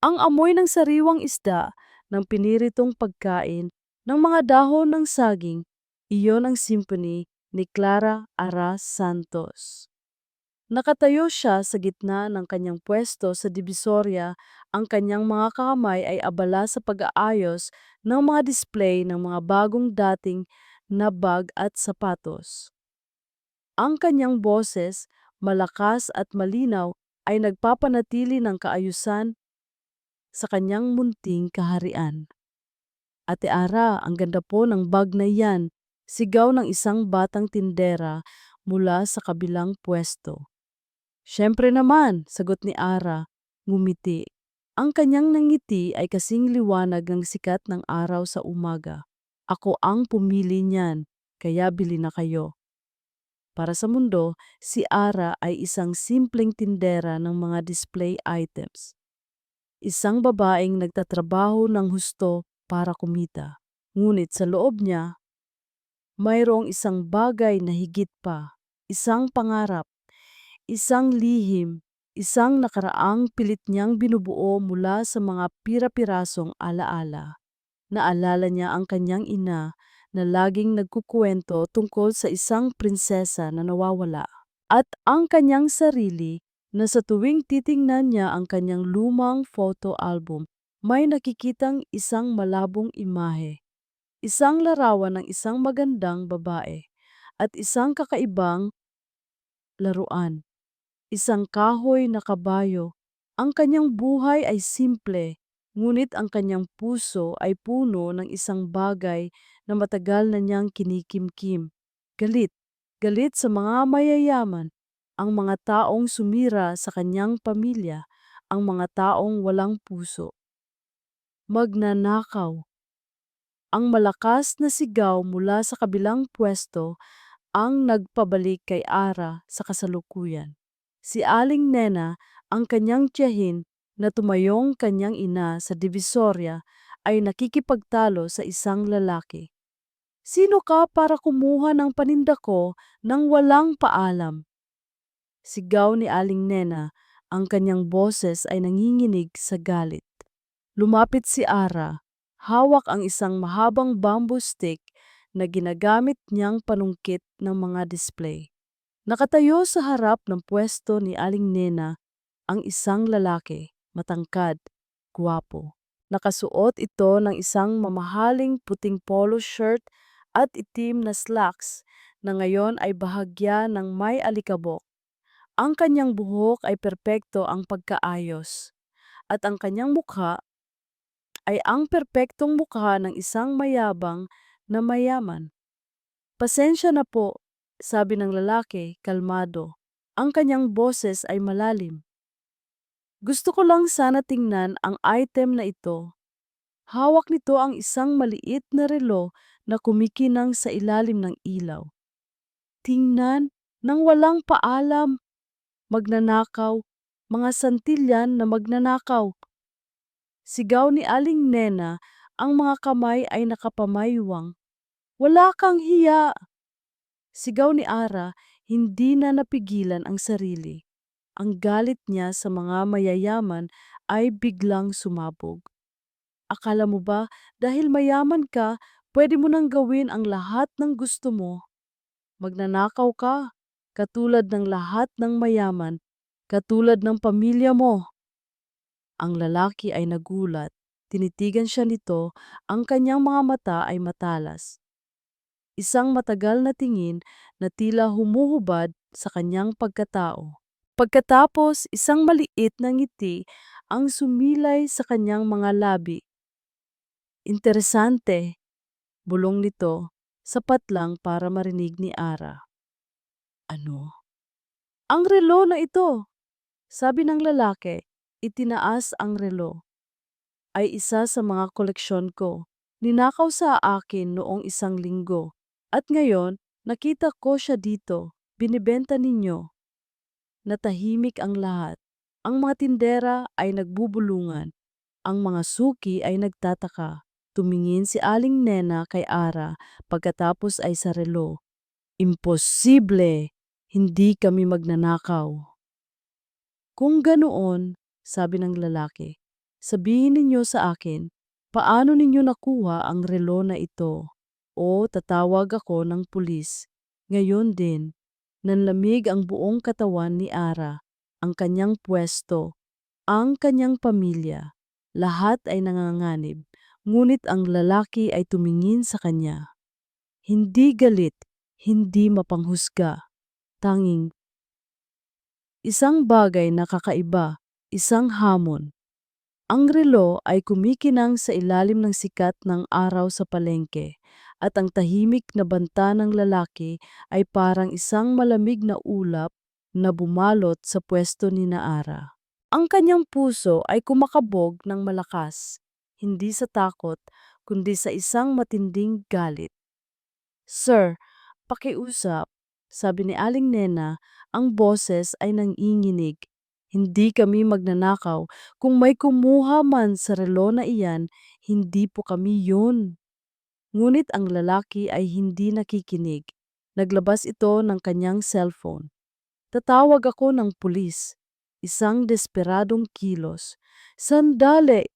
Ang amoy ng sariwang isda, ng piniritong pagkain, ng mga dahon ng saging, iyon ang symphony ni Clara Ara Santos. Nakatayo siya sa gitna ng kanyang pwesto sa Divisoria, ang kanyang mga kamay ay abala sa pag-aayos ng mga display ng mga bagong dating na bag at sapatos. Ang kanyang boses, malakas at malinaw, ay nagpapanatili ng kaayusan sa kanyang munting kaharian. Ate Ara, ang ganda po ng bag na yan, sigaw ng isang batang tindera mula sa kabilang pwesto. Siyempre naman, sagot ni Ara, ngumiti. Ang kanyang nangiti ay kasing liwanag ng sikat ng araw sa umaga. Ako ang pumili niyan, kaya bili na kayo. Para sa mundo, si Ara ay isang simpleng tindera ng mga display items. Isang babaeng nagtatrabaho ng husto para kumita. Ngunit sa loob niya, mayroong isang bagay na higit pa, isang pangarap, isang lihim, isang nakaraang pilit niyang binubuo mula sa mga pira-pirasong alaala. Naalala niya ang kanyang ina na laging nagkukuwento tungkol sa isang prinsesa na nawawala. At ang kanyang sarili na sa tuwing titingnan niya ang kanyang lumang photo album, may nakikitang isang malabong imahe, isang larawan ng isang magandang babae, at isang kakaibang laruan, isang kahoy na kabayo. Ang kanyang buhay ay simple, ngunit ang kanyang puso ay puno ng isang bagay na matagal na niyang kinikimkim. Galit, galit sa mga mayayaman, ang mga taong sumira sa kanyang pamilya, ang mga taong walang puso. Magnanakaw. Ang malakas na sigaw mula sa kabilang pwesto ang nagpabalik kay Ara sa kasalukuyan. Si Aling Nena, ang kanyang tiyahin na tumayong kanyang ina sa Divisoria, ay nakikipagtalo sa isang lalaki. Sino ka para kumuha ng paninda ko nang walang paalam? Sigaw ni Aling Nena, ang kanyang boses ay nanginginig sa galit. Lumapit si Ara, hawak ang isang mahabang bamboo stick na ginagamit niyang panungkit ng mga display. Nakatayo sa harap ng pwesto ni Aling Nena ang isang lalaki, matangkad, gwapo. Nakasuot ito ng isang mamahaling puting polo shirt at itim na slacks na ngayon ay bahagya ng may alikabok. Ang kanyang buhok ay perpekto ang pagkaayos, at ang kanyang mukha ay ang perpektong mukha ng isang mayabang na mayaman. Pasensya na po, sabi ng lalaki, kalmado. Ang kanyang boses ay malalim. Gusto ko lang sana tingnan ang item na ito. Hawak nito ang isang maliit na relo na kumikinang sa ilalim ng ilaw. Tingnan, nang walang paalam, magnanakaw, mga santilyan na magnanakaw. Sigaw ni Aling Nena, ang mga kamay ay nakapamaywang. Wala kang hiya! Sigaw ni Ara, hindi na napigilan ang sarili. Ang galit niya sa mga mayayaman ay biglang sumabog. Akala mo ba dahil mayaman ka, pwede mo nang gawin ang lahat ng gusto mo? Magnanakaw ka, katulad ng lahat ng mayaman, katulad ng pamilya mo. Ang lalaki ay nagulat. Tinitigan siya nito, ang kanyang mga mata ay matalas. Isang matagal na tingin na tila humuhubad sa kanyang pagkatao. Pagkatapos, isang maliit na ngiti ang sumilay sa kanyang mga labi. Interesante, bulong nito, sapat lang para marinig ni Ara. Ano? Ang relo na ito, sabi ng lalaki, itinaas ang relo. Ay isa sa mga koleksyon ko. Ninakaw sa akin noong isang linggo. At ngayon, nakita ko siya dito. Binibenta ninyo. Natahimik ang lahat. Ang mga tindera ay nagbubulungan. Ang mga suki ay nagtataka. Tumingin si Aling Nena kay Ara pagkatapos ay sa relo. Imposible! Hindi kami magnanakaw. Kung ganoon, sabi ng lalaki, Sabihin ninyo sa akin, paano ninyo nakuha ang relo na ito? O tatawag ako ng pulis. Ngayon din, nanlamig ang buong katawan ni Ara, ang kanyang pwesto, ang kanyang pamilya. Lahat ay nanganganib, ngunit ang lalaki ay tumingin sa kanya. Hindi galit, hindi mapanghusga, tanging isang bagay na kakaiba, isang hamon. Ang relo ay kumikinang sa ilalim ng sikat ng araw sa palengke, at ang tahimik na banta ng lalaki ay parang isang malamig na ulap na bumalot sa pwesto ni Naara. Ang kanyang puso ay kumakabog ng malakas, hindi sa takot, kundi sa isang matinding galit. Sir, pakiusap, sabi ni Aling Nena, ang boses ay nanginginig. Hindi kami magnanakaw. Kung may kumuha man sa relo na iyan, hindi po kami yun. Ngunit ang lalaki ay hindi nakikinig. Naglabas ito ng kanyang cellphone. Tatawag ako ng pulis. Isang desperadong kilos. Sandali!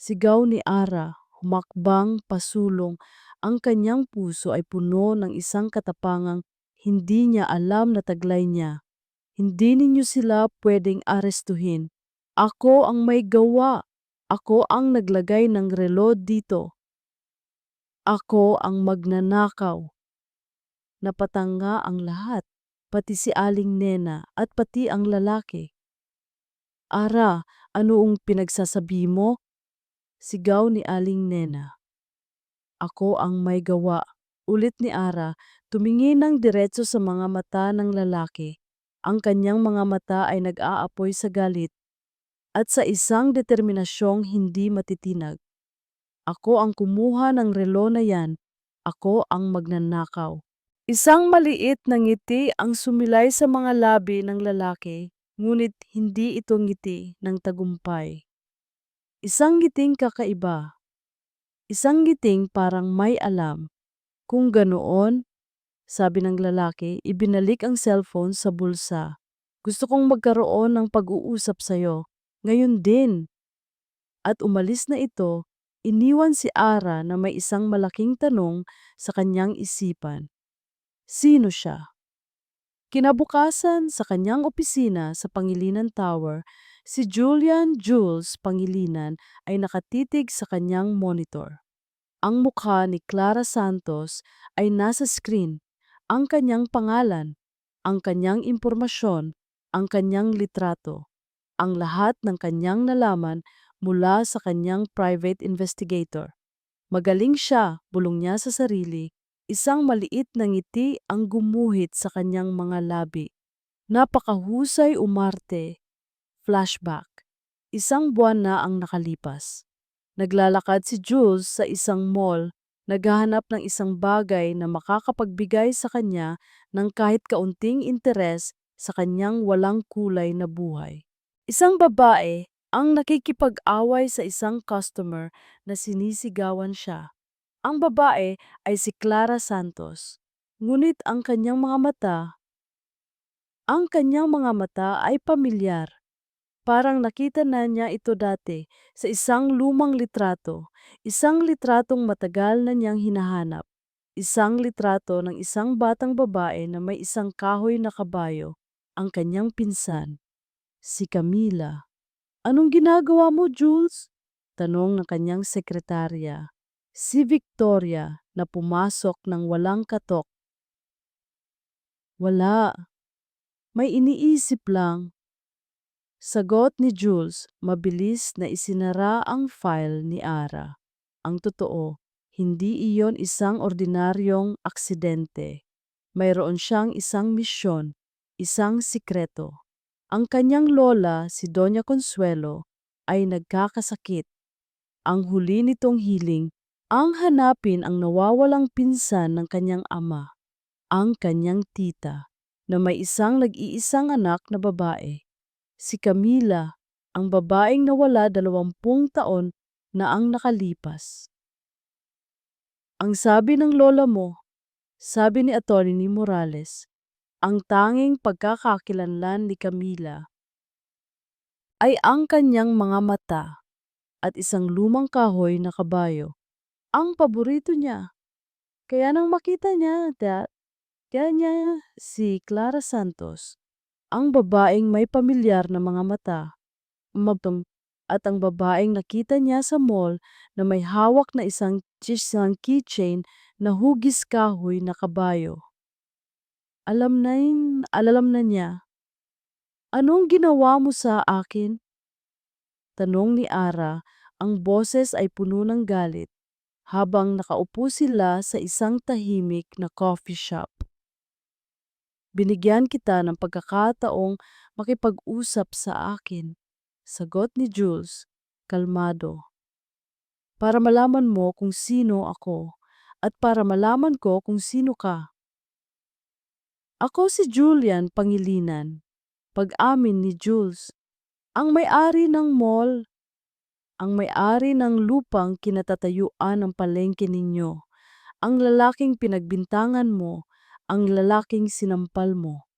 Sigaw ni Ara, humakbang pasulong. Ang kanyang puso ay puno ng isang katapangang hindi niya alam na taglay niya. Hindi ninyo sila pwedeng arestuhin. Ako ang may gawa. Ako ang naglagay ng relo dito. Ako ang magnanakaw. Napatanga ang lahat, pati si Aling Nena at pati ang lalaki. Ara, anoong pinagsasabi mo? Sigaw ni Aling Nena. Ako ang may gawa. Ulit ni Ara, tumingin ng diretso sa mga mata ng lalaki. Ang kanyang mga mata ay nag-aapoy sa galit at sa isang determinasyong hindi matitinag. Ako ang kumuha ng relo na yan. Ako ang magnanakaw. Isang maliit na ngiti ang sumilay sa mga labi ng lalaki, ngunit hindi ito ngiti ng tagumpay. Isang ngiting kakaiba. Isang ngiting parang may alam. Kung ganoon, sabi ng lalaki, ibinalik ang cellphone sa bulsa. Gusto kong magkaroon ng pag-uusap sa'yo. Ngayon din. At umalis na ito, iniwan si Ara na may isang malaking tanong sa kanyang isipan. Sino siya? Kinabukasan sa kanyang opisina sa Pangilinan Tower, si Julian Jules Pangilinan ay nakatitig sa kanyang monitor. Ang mukha ni Clara Santos ay nasa screen, ang kanyang pangalan, ang kanyang impormasyon, ang kanyang litrato, ang lahat ng kanyang nalaman mula sa kanyang private investigator. Magaling siya, bulong niya sa sarili. Isang maliit na ngiti ang gumuhit sa kanyang mga labi. Napakahusay umarte. Flashback. Isang buwan na ang nakalipas. Naglalakad si Jules sa isang mall, naghahanap ng isang bagay na makakapagbigay sa kanya ng kahit kaunting interes sa kanyang walang kulay na buhay. Isang babae ang nakikipag-away sa isang customer na sinisigawan siya. Ang babae ay si Clara Santos. Ngunit ang kanyang mga mata ay pamilyar. Parang nakita na niya ito dati sa isang lumang litrato, isang litratong matagal na niyang hinahanap. Isang litrato ng isang batang babae na may isang kahoy na kabayo, ang kanyang pinsan, si Camila. Anong ginagawa mo, Jules? Tanong ng kanyang sekretarya. Si Victoria na pumasok ng walang katok. Wala, may iniisip lang. Sagot ni Jules, mabilis na isinara ang file ni Ara. Ang totoo, hindi iyon isang ordinaryong aksidente. Mayroon siyang isang misyon, isang sikreto. Ang kanyang lola, si Doña Consuelo, ay nagkakasakit. Ang huli nitong hiling, ang hanapin ang nawawalang pinsan ng kanyang ama, ang kanyang tita, na may isang nag-iisang anak na babae. Si Camila, ang babaeng nawala 20 taon na ang nakalipas. Ang sabi ng lola mo, sabi ni Atty. Morales, ang tanging pagkakakilanlan ni Camila ay ang kanyang mga mata. at isang lumang kahoy na kabayo. Ang paborito niya. Kaya nang makita niya, kaya niya si Clara Santos, ang babaeng may pamilyar na mga mata, mabtum, at ang babaeng nakita niya sa mall na may hawak na isang keychain na hugis kahoy na kabayo. Alam na niya. Anong ginawa mo sa akin? Tanong ni Ara, ang boses ay puno ng galit, habang nakaupo sila sa isang tahimik na coffee shop. Binigyan kita ng pagkakataong makipag-usap sa akin, sagot ni Jules, kalmado. Para malaman mo kung sino ako, at para malaman ko kung sino ka. Ako si Julian Pangilinan, pag-amin ni Jules. Ang may-ari ng mall, ang may-ari ng lupang kinatatayuan ng palengke ninyo, ang lalaking pinagbintangan mo, ang lalaking sinampal mo.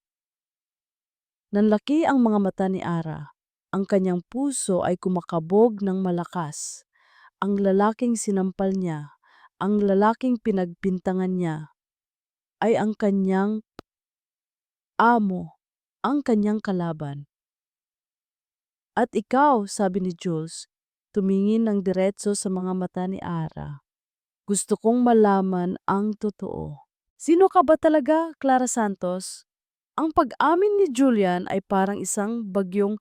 Nanlaki ang mga mata ni Ara. Ang kanyang puso ay kumakabog ng malakas. Ang lalaking sinampal niya, ang lalaking pinagbintangan niya, ay ang kanyang amo, ang kanyang kalaban. At ikaw, sabi ni Jules, tumingin ng diretso sa mga mata ni Ara. Gusto kong malaman ang totoo. Sino ka ba talaga, Clara Santos? Ang pag-amin ni Julian ay parang isang bagyong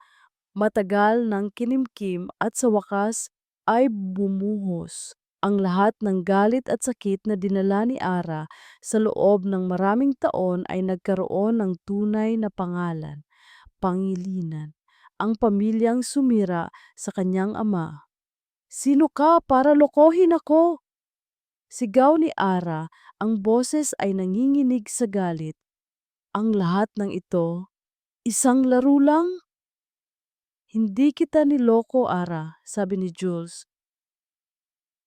matagal ng kinimkim at sa wakas ay bumuhos. Ang lahat ng galit at sakit na dinala ni Ara sa loob ng maraming taon ay nagkaroon ng tunay na pangalan, Pangilinan, ang pamilyang sumira sa kanyang ama. Sino ka para lokohin ako? Sigaw ni Ara, ang boses ay nanginginig sa galit. Ang lahat ng ito, isang laro lang? Hindi kita niloko, Ara, sabi ni Jules.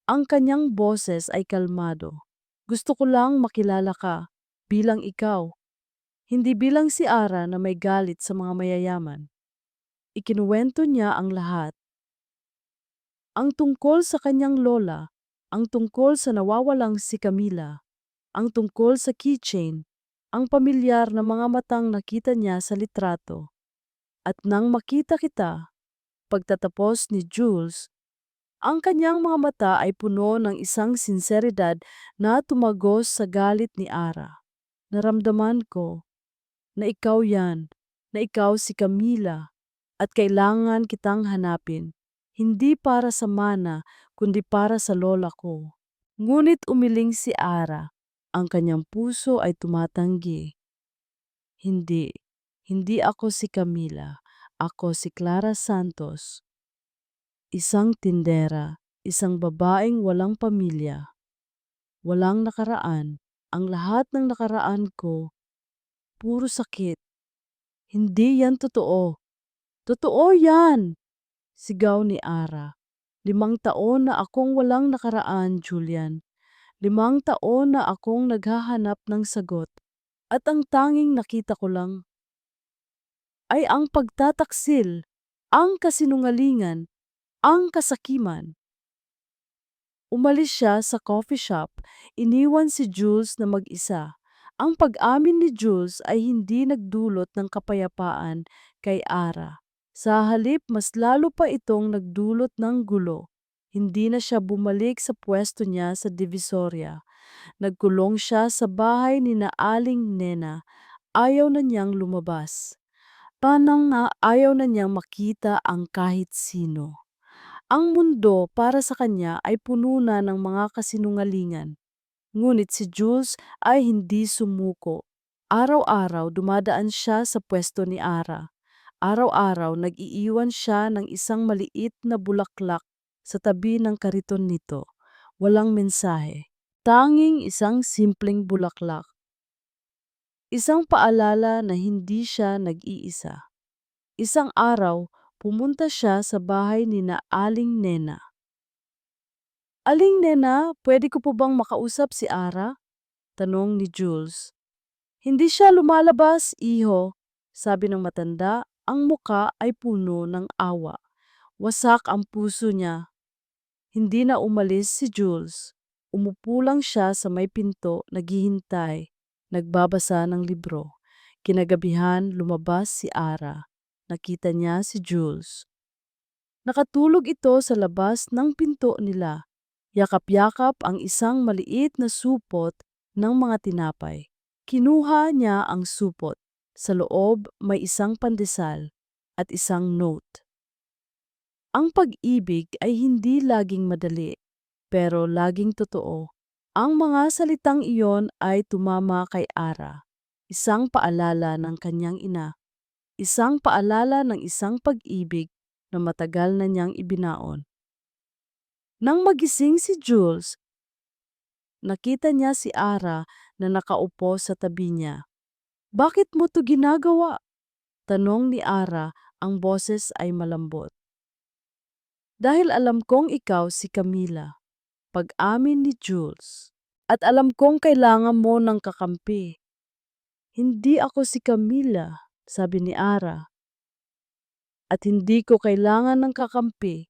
Ang kanyang boses ay kalmado. Gusto ko lang makilala ka bilang ikaw, hindi bilang si Ara na may galit sa mga mayayaman. Ikinuwento niya ang lahat. Ang tungkol sa kanyang lola, ang tungkol sa nawawalang si Camila, ang tungkol sa keychain, ang pamilyar na mga matang nakita niya sa litrato. At nang makita kita, pagtatapos ni Jules, ang kanyang mga mata ay puno ng isang sinseridad na tumagos sa galit ni Ara. Naramdaman ko na ikaw yan, na ikaw si Camila, at kailangan kitang hanapin, hindi para sa mana, kundi para sa lola ko. Ngunit umiling si Ara, ang kanyang puso ay tumatanggi. Hindi, hindi ako si Camila, ako si Clara Santos. Isang tindera, isang babaeng walang pamilya, walang nakaraan. Ang lahat ng nakaraan ko, puro sakit. Hindi yan totoo. Totoo yan! Sigaw ni Ara. 5 taon na akong walang nakaraan, Julian. 5 taon na akong naghahanap ng sagot. At ang tanging nakita ko lang ay ang pagtataksil, ang kasinungalingan, ang kasakiman. Umalis siya sa coffee shop, iniwan si Jules na mag-isa. Ang pag-amin ni Jules ay hindi nagdulot ng kapayapaan kay Ara. Sa halip, mas lalo pa itong nagdulot ng gulo. Hindi na siya bumalik sa pwesto niya sa Divisoria. Nagkulong siya sa bahay ni na Aling Nena. Ayaw na niyang lumabas. Panang na ayaw na niyang makita ang kahit sino. Ang mundo para sa kanya ay puno na ng mga kasinungalingan. Ngunit si Jules ay hindi sumuko. Araw-araw dumadaan siya sa pwesto ni Ara. Araw-araw nag-iiwan siya ng isang maliit na bulaklak sa tabi ng kariton nito. Walang mensahe. Tanging isang simpleng bulaklak. Isang paalala na hindi siya nag-iisa. Isang araw, pumunta siya sa bahay ni na Aling Nena. Aling Nena, pwede ko po bang makausap si Ara? Tanong ni Jules. Hindi siya lumalabas, iho, sabi ng matanda. Ang muka ay puno ng awa. Wasak ang puso niya. Hindi na umalis si Jules. Umupo lang siya sa may pinto, naghihintay, nagbabasa ng libro. Kinagabihan lumabas si Ara. Nakita niya si Jules. Nakatulog ito sa labas ng pinto nila. Yakap-yakap ang isang maliit na supot ng mga tinapay. Kinuha niya ang supot. Sa loob may isang pandesal at isang note. Ang pag-ibig ay hindi laging madali, pero laging totoo. Ang mga salitang iyon ay tumama kay Ara. Isang paalala ng kanyang ina. Isang paalala ng isang pag-ibig na matagal na niyang ibinaon. Nang magising si Jules, nakita niya si Ara na nakaupo sa tabi niya. "Bakit mo to ginagawa?" Tanong ni Ara, ang boses ay malambot. "Dahil alam kong ikaw si Camila," pag-amin ni Jules. "At alam kong kailangan mo ng kakampi." "Hindi ako si Camila," sabi ni Ara. "At hindi ko kailangan ng kakampi.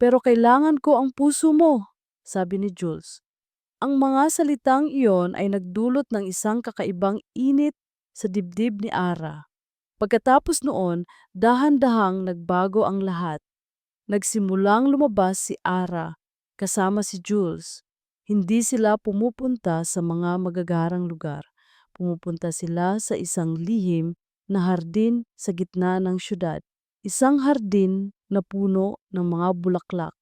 Pero kailangan ko ang puso mo," sabi ni Jules. Ang mga salitang iyon ay nagdulot ng isang kakaibang init sa dibdib ni Ara. Pagkatapos noon, dahan-dahang nagbago ang lahat. Nagsimulang lumabas si Ara kasama si Jules. Hindi sila pumupunta sa mga magagarang lugar. Pumupunta sila sa isang lihim na hardin sa gitna ng syudad. Isang hardin na puno ng mga bulaklak.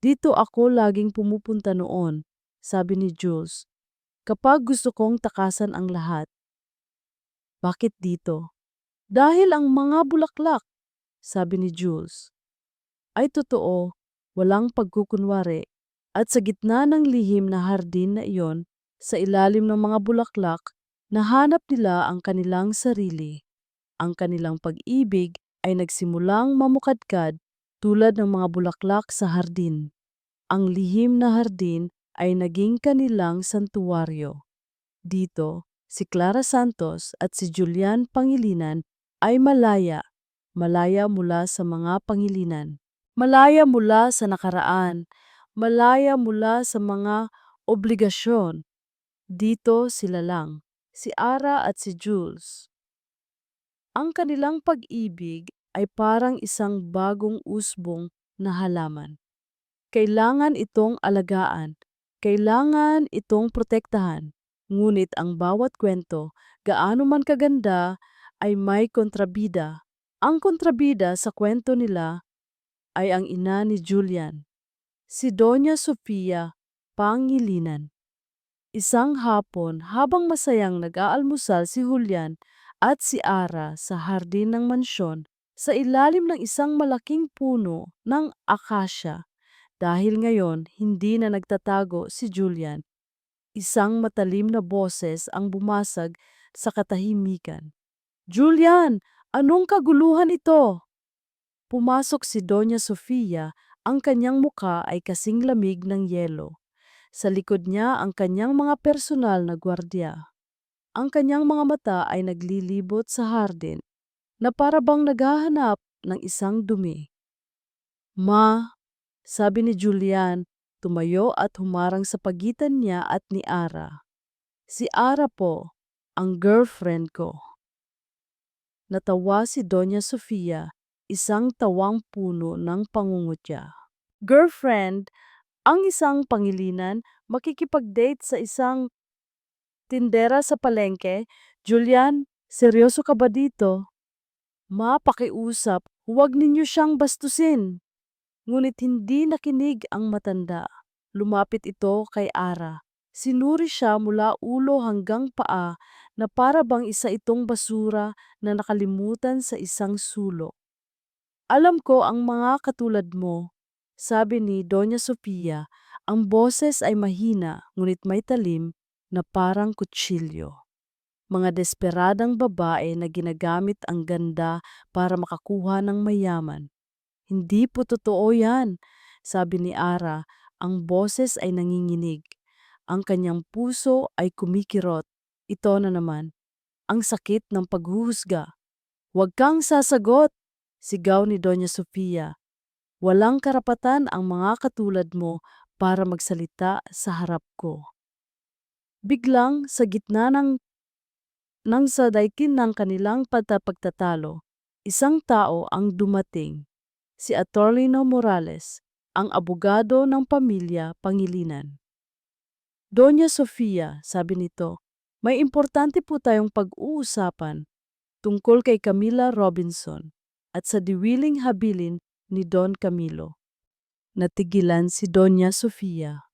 "Dito ako laging pumupunta noon," sabi ni Jules, "kapag gusto kong takasan ang lahat." "Bakit dito?" "Dahil ang mga bulaklak," sabi ni Jules, "ay totoo, walang pagkukunwari." At sa gitna ng lihim na hardin na iyon, sa ilalim ng mga bulaklak, nahanap nila ang kanilang sarili. Ang kanilang pag-ibig ay nagsimulang mamukadkad tulad ng mga bulaklak sa hardin. Ang lihim na hardin ay naging kanilang santuwaryo. Dito, si Clara Santos at si Julian Pangilinan ay malaya, malaya mula sa mga pangilinan. Malaya mula sa nakaraan, malaya mula sa mga obligasyon. Dito sila lang, si Ara at si Jules. Ang kanilang pag-ibig ay parang isang bagong usbong na halaman. Kailangan itong alagaan, kailangan itong protektahan. Ngunit ang bawat kwento, gaano man kaganda, ay may kontrabida. Ang kontrabida sa kwento nila ay ang ina ni Julian, si Doña Sofia Pangilinan. Isang hapon, habang masayang nag-aalmusal si Julian at si Ara sa hardin ng mansyon, sa ilalim ng isang malaking puno ng akasya, dahil ngayon hindi na nagtatago si Julian, isang matalim na boses ang bumasag sa katahimikan. "Julian, anong kaguluhan ito?" Pumasok si Doña Sofia, ang kanyang muka ay kasing lamig ng yelo. Sa likod niya ang kanyang mga personal na gwardiya. Ang kanyang mga mata ay naglilibot sa hardin na para bang naghahanap ng isang dumi. "Ma," sabi ni Julian, tumayo at humarang sa pagitan niya at ni Ara. "Si Ara po, ang girlfriend ko." Natawa si Doña Sofia, isang tawang puno ng pangungutya. Girlfriend, ang isang pangilinan, makikipag-date sa isang tindera sa palengke? Julian, seryoso ka ba dito? "Ma, pakiusap, huwag ninyo siyang bastusin." Ngunit hindi nakinig ang matanda. Lumapit ito kay Ara. Sinuri siya mula ulo hanggang paa na para bang isa itong basura na nakalimutan sa isang sulok. "Alam ko ang mga katulad mo," sabi ni Doña Sofia. Ang boses ay mahina ngunit may talim na parang kutsilyo. Mga desperadang babae na ginagamit ang ganda para makakuha ng mayaman. "Hindi po totoo yan," sabi ni Ara. Ang boses ay nanginginig. Ang kanyang puso ay kumikirot. Ito na naman, ang sakit ng paghuhusga. "Huwag kang sasagot!" sigaw ni Doña Sofia. Walang karapatan ang mga katulad mo para magsalita sa harap ko. Biglang sa gitna ng sadaikin ng kanilang pagtatalo, isang tao ang dumating, si Attorney Morales, ang abogado ng pamilya Pangilinan. Doña Sofia, sabi nito, may importante po tayong pag-uusapan tungkol kay Camila Robinson at sa diwiling habilin ni Don Camilo. Natigilan si Doña Sofia.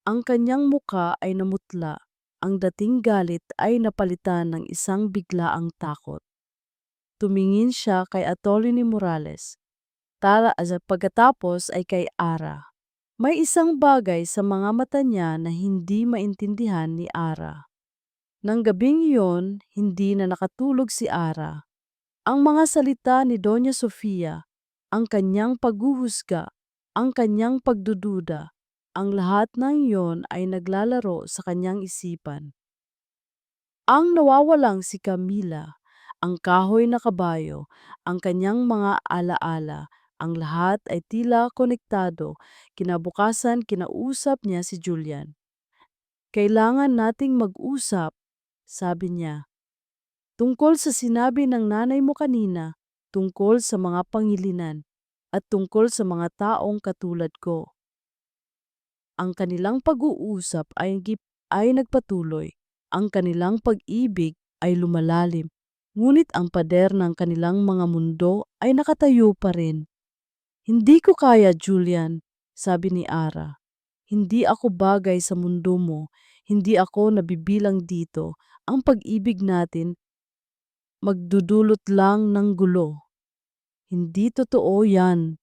Ang kanyang muka ay namutla. Ang dating galit ay napalitan ng isang biglaang takot. Tumingin siya kay Atty. Morales. Pagkatapos ay kay Ara. May isang bagay sa mga mata niya na hindi maintindihan ni Ara. Nang gabing iyon, hindi na nakatulog si Ara. Ang mga salita ni Doña Sofia, ang kanyang paghuhusga, ang kanyang pagdududa, ang lahat ng iyon ay naglalaro sa kanyang isipan. Ang nawawalang si Camila, ang kahoy na kabayo, ang kanyang mga alaala, ang lahat ay tila konektado. Kinabukasan kinausap niya si Julian. Kailangan nating mag-usap, sabi niya. Tungkol sa sinabi ng nanay mo kanina, tungkol sa mga pangilinan, at tungkol sa mga taong katulad ko. Ang kanilang pag-uusap ay nagpatuloy. Ang kanilang pag-ibig ay lumalalim. Ngunit ang pader ng kanilang mga mundo ay nakatayo pa rin. Hindi ko kaya, Julian, sabi ni Ara. Hindi ako bagay sa mundo mo. Hindi ako nabibilang dito. Ang pag-ibig natin magdudulot lang ng gulo. Hindi totoo yan.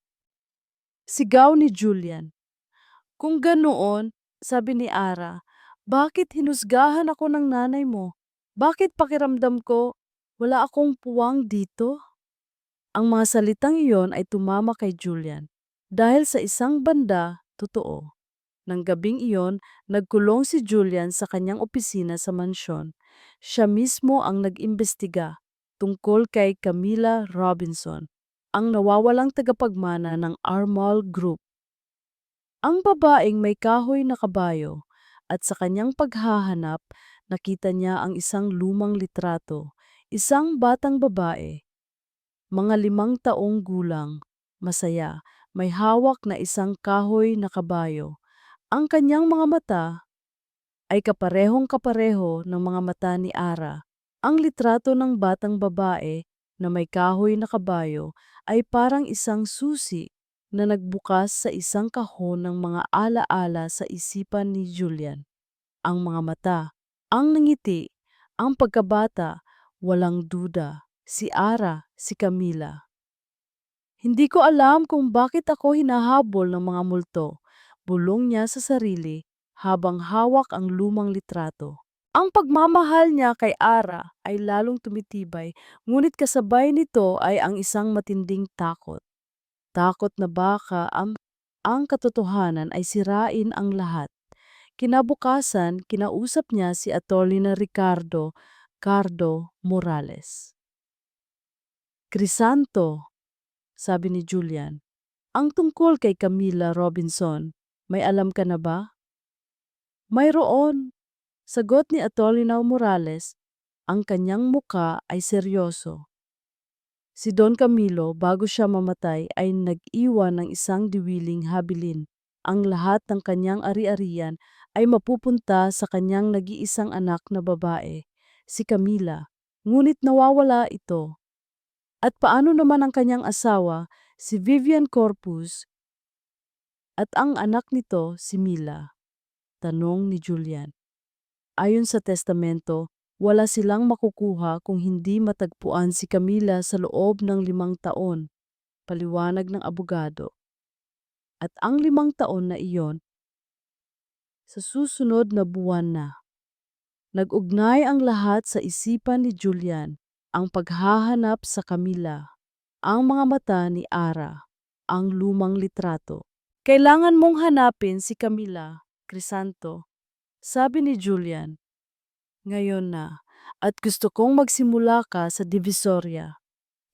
Sigaw ni Julian. Kung ganoon, sabi ni Ara, bakit hinusgahan ako ng nanay mo? Bakit pakiramdam ko wala akong puwang dito? Ang mga salitang iyon ay tumama kay Julian. Dahil sa isang banda, totoo. Nang gabing iyon, nagkulong si Julian sa kanyang opisina sa mansyon. Siya mismo ang nag-imbestiga tungkol kay Camila Robinson, ang nawawalang tagapagmana ng Armal Group. Ang babaeng may kahoy na kabayo at sa kanyang paghahanap, nakita niya ang isang lumang litrato, isang batang babae, mga 5 taong gulang, masaya, may hawak na isang kahoy na kabayo. Ang kanyang mga mata ay kaparehong-kapareho ng mga mata ni Ara. Ang litrato ng batang babae na may kahoy na kabayo ay parang isang susi na nagbukas sa isang kahon ng mga alaala sa isipan ni Julian. Ang mga mata, ang nangiti, ang pagkabata, walang duda. Si Ara, si Camila. Hindi ko alam kung bakit ako hinahabol ng mga multo, bulong niya sa sarili habang hawak ang lumang litrato. Ang pagmamahal niya kay Ara ay lalong tumitibay, ngunit kasabay nito ay ang isang matinding takot. Takot na baka ang katotohanan ay sirain ang lahat. Kinabukasan, kinausap niya si Atty. na Ricardo Cardo Morales. Crisanto, sabi ni Julian, ang tungkol kay Camila Robinson, may alam ka na ba? Mayroon, sagot ni Atty. Morales, ang kanyang muka ay seryoso. Si Don Camilo, bago siya mamatay, ay nag-iwan ng isang diwiling habilin. Ang lahat ng kanyang ari-arian ay mapupunta sa kanyang nag-iisang anak na babae, si Camila. Ngunit nawawala ito. At paano naman ang kanyang asawa, si Vivian Corpus, at ang anak nito, si Mila? Tanong ni Julian. Ayon sa testamento, wala silang makukuha kung hindi matagpuan si Camila sa loob ng 5 taon, paliwanag ng abogado. At ang 5 taon na iyon, sa susunod na buwan na. Nag-ugnay ang lahat sa isipan ni Julian, ang paghahanap sa Camila, ang mga mata ni Ara, ang lumang litrato. Kailangan mong hanapin si Camila, Crisanto, sabi ni Julian. Ngayon na, at gusto kong magsimula ka sa Divisoria.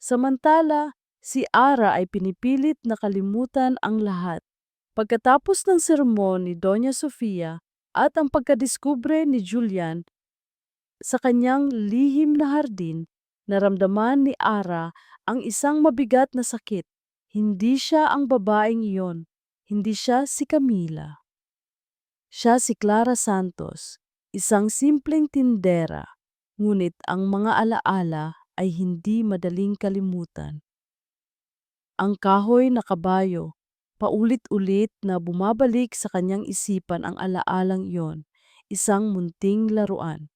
Samantala, Si Ara ay pinipilit na kalimutan ang lahat. Pagkatapos ng sermon ni Doña Sofia at ang pagkadiskubre ni Julian sa kanyang lihim na hardin, naramdaman ni Ara ang isang mabigat na sakit. Hindi siya ang babaeng iyon. Hindi siya si Camila. Siya si Clara Santos, isang simpleng tindera. Ngunit ang mga alaala ay hindi madaling kalimutan. Ang kahoy na kabayo, paulit-ulit na bumabalik sa kanyang isipan ang alaalang iyon, isang munting laruan.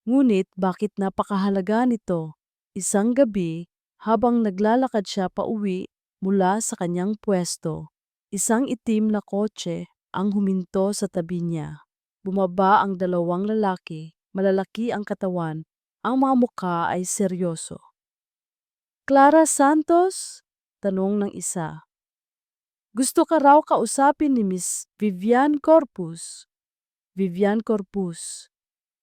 Ngunit bakit napakahalaga nito? Isang gabi, habang naglalakad siya pauwi mula sa kanyang pwesto, isang itim na kotse ang huminto sa tabi niya. Bumaba ang dalawang lalaki, malalaki ang katawan, ang mga mukha ay seryoso. Clara Santos? Tanong ng isa. Gusto ka raw kausapin ni Miss Vivian Corpus. Vivian Corpus,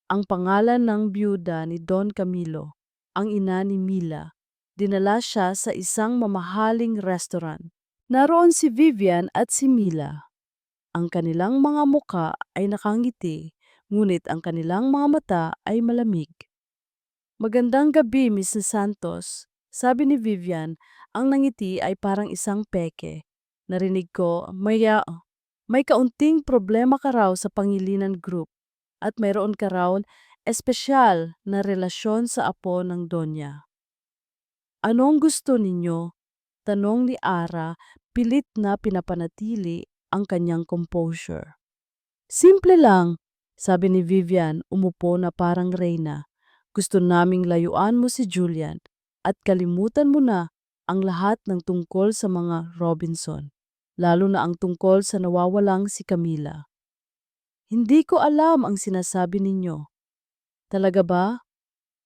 ang pangalan ng byuda ni Don Camilo, ang ina ni Mila. Dinala siya sa isang mamahaling restaurant. Naroon si Vivian at si Mila. Ang kanilang mga muka ay nakangiti, ngunit ang kanilang mga mata ay malamig. Magandang gabi, Mrs. Santos. Sabi ni Vivian, ang nangiti ay parang isang peke. Narinig ko, may kaunting problema ka raw sa Pangilinan Group at mayroon ka raw espesyal na relasyon sa apo ng Donya. Anong gusto ninyo? Tanong ni Ara, pilit na pinapanatili ang kanyang composure. Simple lang, sabi ni Vivian, umupo na parang reyna. Gusto naming layuan mo si Julian at kalimutan mo na ang lahat ng tungkol sa mga Robinson, lalo na ang tungkol sa nawawalang si Camila. Hindi ko alam ang sinasabi ninyo. Talaga ba?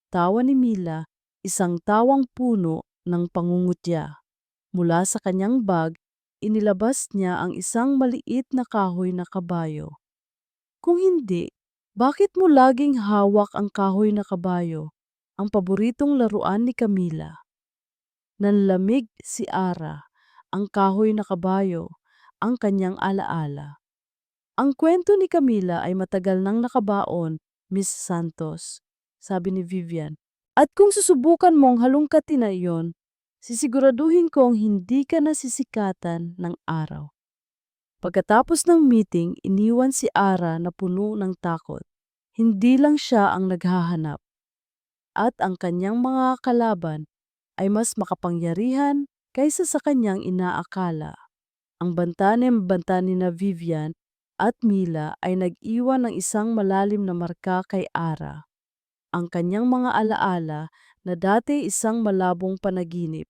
Tawa ni Mila, isang tawang puno ng pangungutya. Mula sa kanyang bag, inilabas niya ang isang maliit na kahoy na kabayo. Kung hindi, bakit mo laging hawak ang kahoy na kabayo, ang paboritong laruan ni Camila? Nanlamig si Ara, ang kahoy na kabayo, ang kanyang alaala. Ang kwento ni Camila ay matagal nang nakabaon, Miss Santos, sabi ni Vivian. At kung susubukan mong halungkatin na iyon, sisiguraduhin kong hindi ka nasisikatan ng araw. Pagkatapos ng meeting, iniwan si Ara na puno ng takot. Hindi lang siya ang naghahanap. At ang kanyang mga kalaban ay mas makapangyarihan kaysa sa kanyang inaakala. Ang banta ni na Vivian at Mila ay nag-iwan ng isang malalim na marka kay Ara. Ang kanyang mga alaala na dati isang malabong panaginip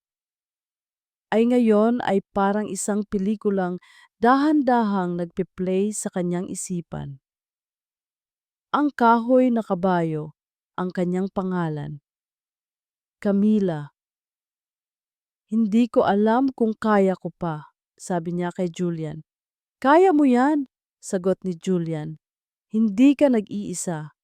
ay ngayon ay parang isang pelikulang dahan-dahang nagpe-play sa kanyang isipan. Ang kahoy na kabayo, ang kanyang pangalan. Camila. Hindi ko alam kung kaya ko pa, sabi niya kay Julian. Kaya mo yan, sagot ni Julian. Hindi ka nag-iisa.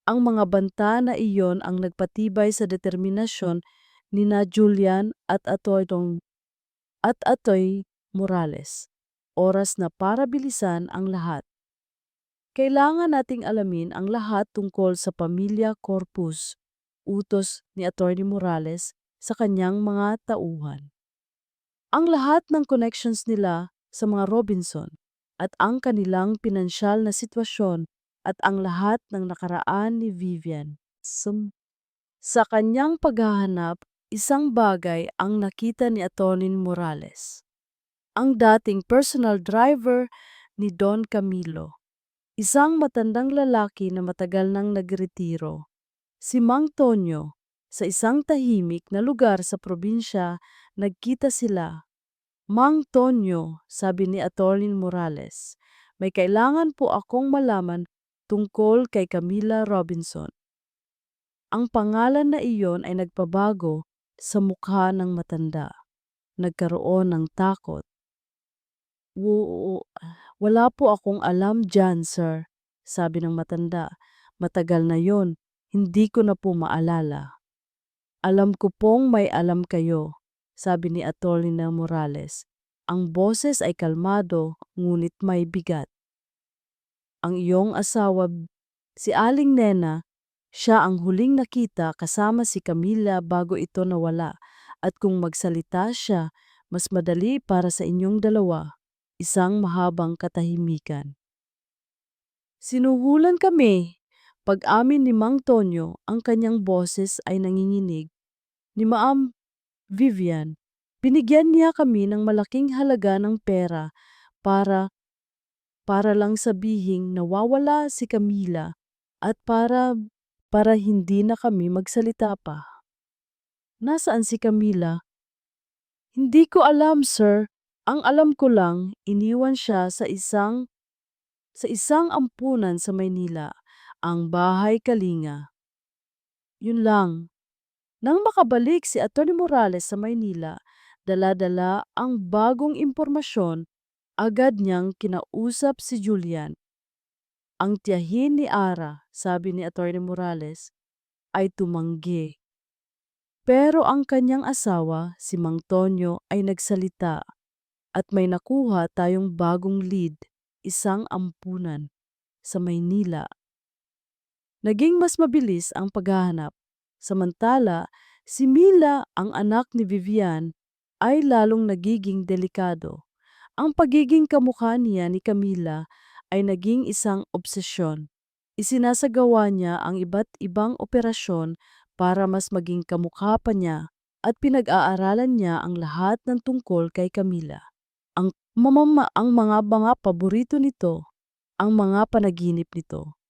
Ang mga banta na iyon ang nagpatibay sa determinasyon ni na Julian at Atoy Morales. Oras na para bilisan ang lahat. Kailangan nating alamin ang lahat tungkol sa pamilya Corpus, utos ni Atty. Morales sa kanyang mga tauhan. Ang lahat ng connections nila sa mga Robinson at ang kanilang pinansyal na sitwasyon at ang lahat ng nakaraan ni Vivian. Sa kanyang paghahanap, isang bagay ang nakita ni Atty. Morales. Ang dating personal driver ni Don Camilo. Isang matandang lalaki na matagal nang nagretiro. Si Mang Tonyo. Sa isang tahimik na lugar sa probinsya, nagkita sila. Mang Tonyo, sabi ni Atty. Morales, may kailangan po akong malaman tungkol kay Camila Robinson. Ang pangalan na iyon ay nagpabago sa mukha ng matanda. Nagkaroon ng takot. Wala po akong alam dyan, sir, sabi ng matanda. Matagal na yon, hindi ko na po maalala. Alam ko pong may alam kayo, sabi ni Atty. Morales. Ang boses ay kalmado, ngunit may bigat. Ang iyong asawa, si Aling Nena, siya ang huling nakita kasama si Camila bago ito nawala, at kung magsalita siya, mas madali para sa inyong dalawa. Isang mahabang katahimikan. Sinuhulan kami. Pag-amin ni Mang Tonyo, ang kanyang boses ay nanginginig. Ni Maam Vivian, binigyan niya kami ng malaking halaga ng pera para para lang sabihing nawawala si Camila at para hindi na kami magsalita pa. Nasaan si Camila? Hindi ko alam, sir. Ang alam ko lang, iniwan siya sa isang ampunan sa Maynila, ang Bahay Kalinga. Yun lang. Nang makabalik si Atty. Morales sa Maynila, dala-dala ang bagong impormasyon, agad niyang kinausap si Julian. Ang tiyahin ni Ara, sabi ni Atty. Morales, ay tumanggi. Pero ang kanyang asawa, si Mang Tonyo, ay nagsalita at may nakuha tayong bagong lead, isang ampunan sa Maynila. Naging mas mabilis ang paghahanap. Samantala, si Mila, ang anak ni Vivian, ay lalong nagiging delikado. Ang pagiging kamukha niya ni Camila ay naging isang obsesyon. Isinasagawa niya ang iba't ibang operasyon para mas maging kamukha pa niya at pinag-aaralan niya ang lahat ng tungkol kay Camila. Ang mga paborito nito, ang mga panaginip nito.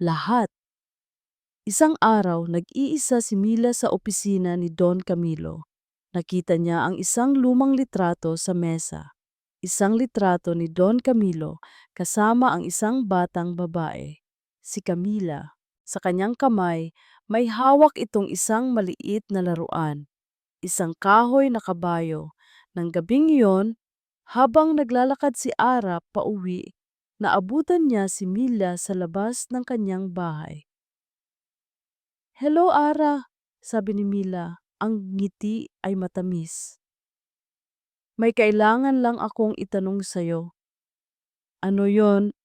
Lahat. Isang araw, nag-iisa si Mila sa opisina ni Don Camilo. Nakita niya ang isang lumang litrato sa mesa. Isang litrato ni Don Camilo kasama ang isang batang babae, si Camila. Sa kanyang kamay, may hawak itong isang maliit na laruan, isang kahoy na kabayo. Nang gabing iyon, habang naglalakad si Ara pauwi, naabutan niya si Mila sa labas ng kanyang bahay. "Hello, Ara," sabi ni Mila. Ang ngiti ay matamis. "May kailangan lang akong itanong sa'yo." "Ano yon?"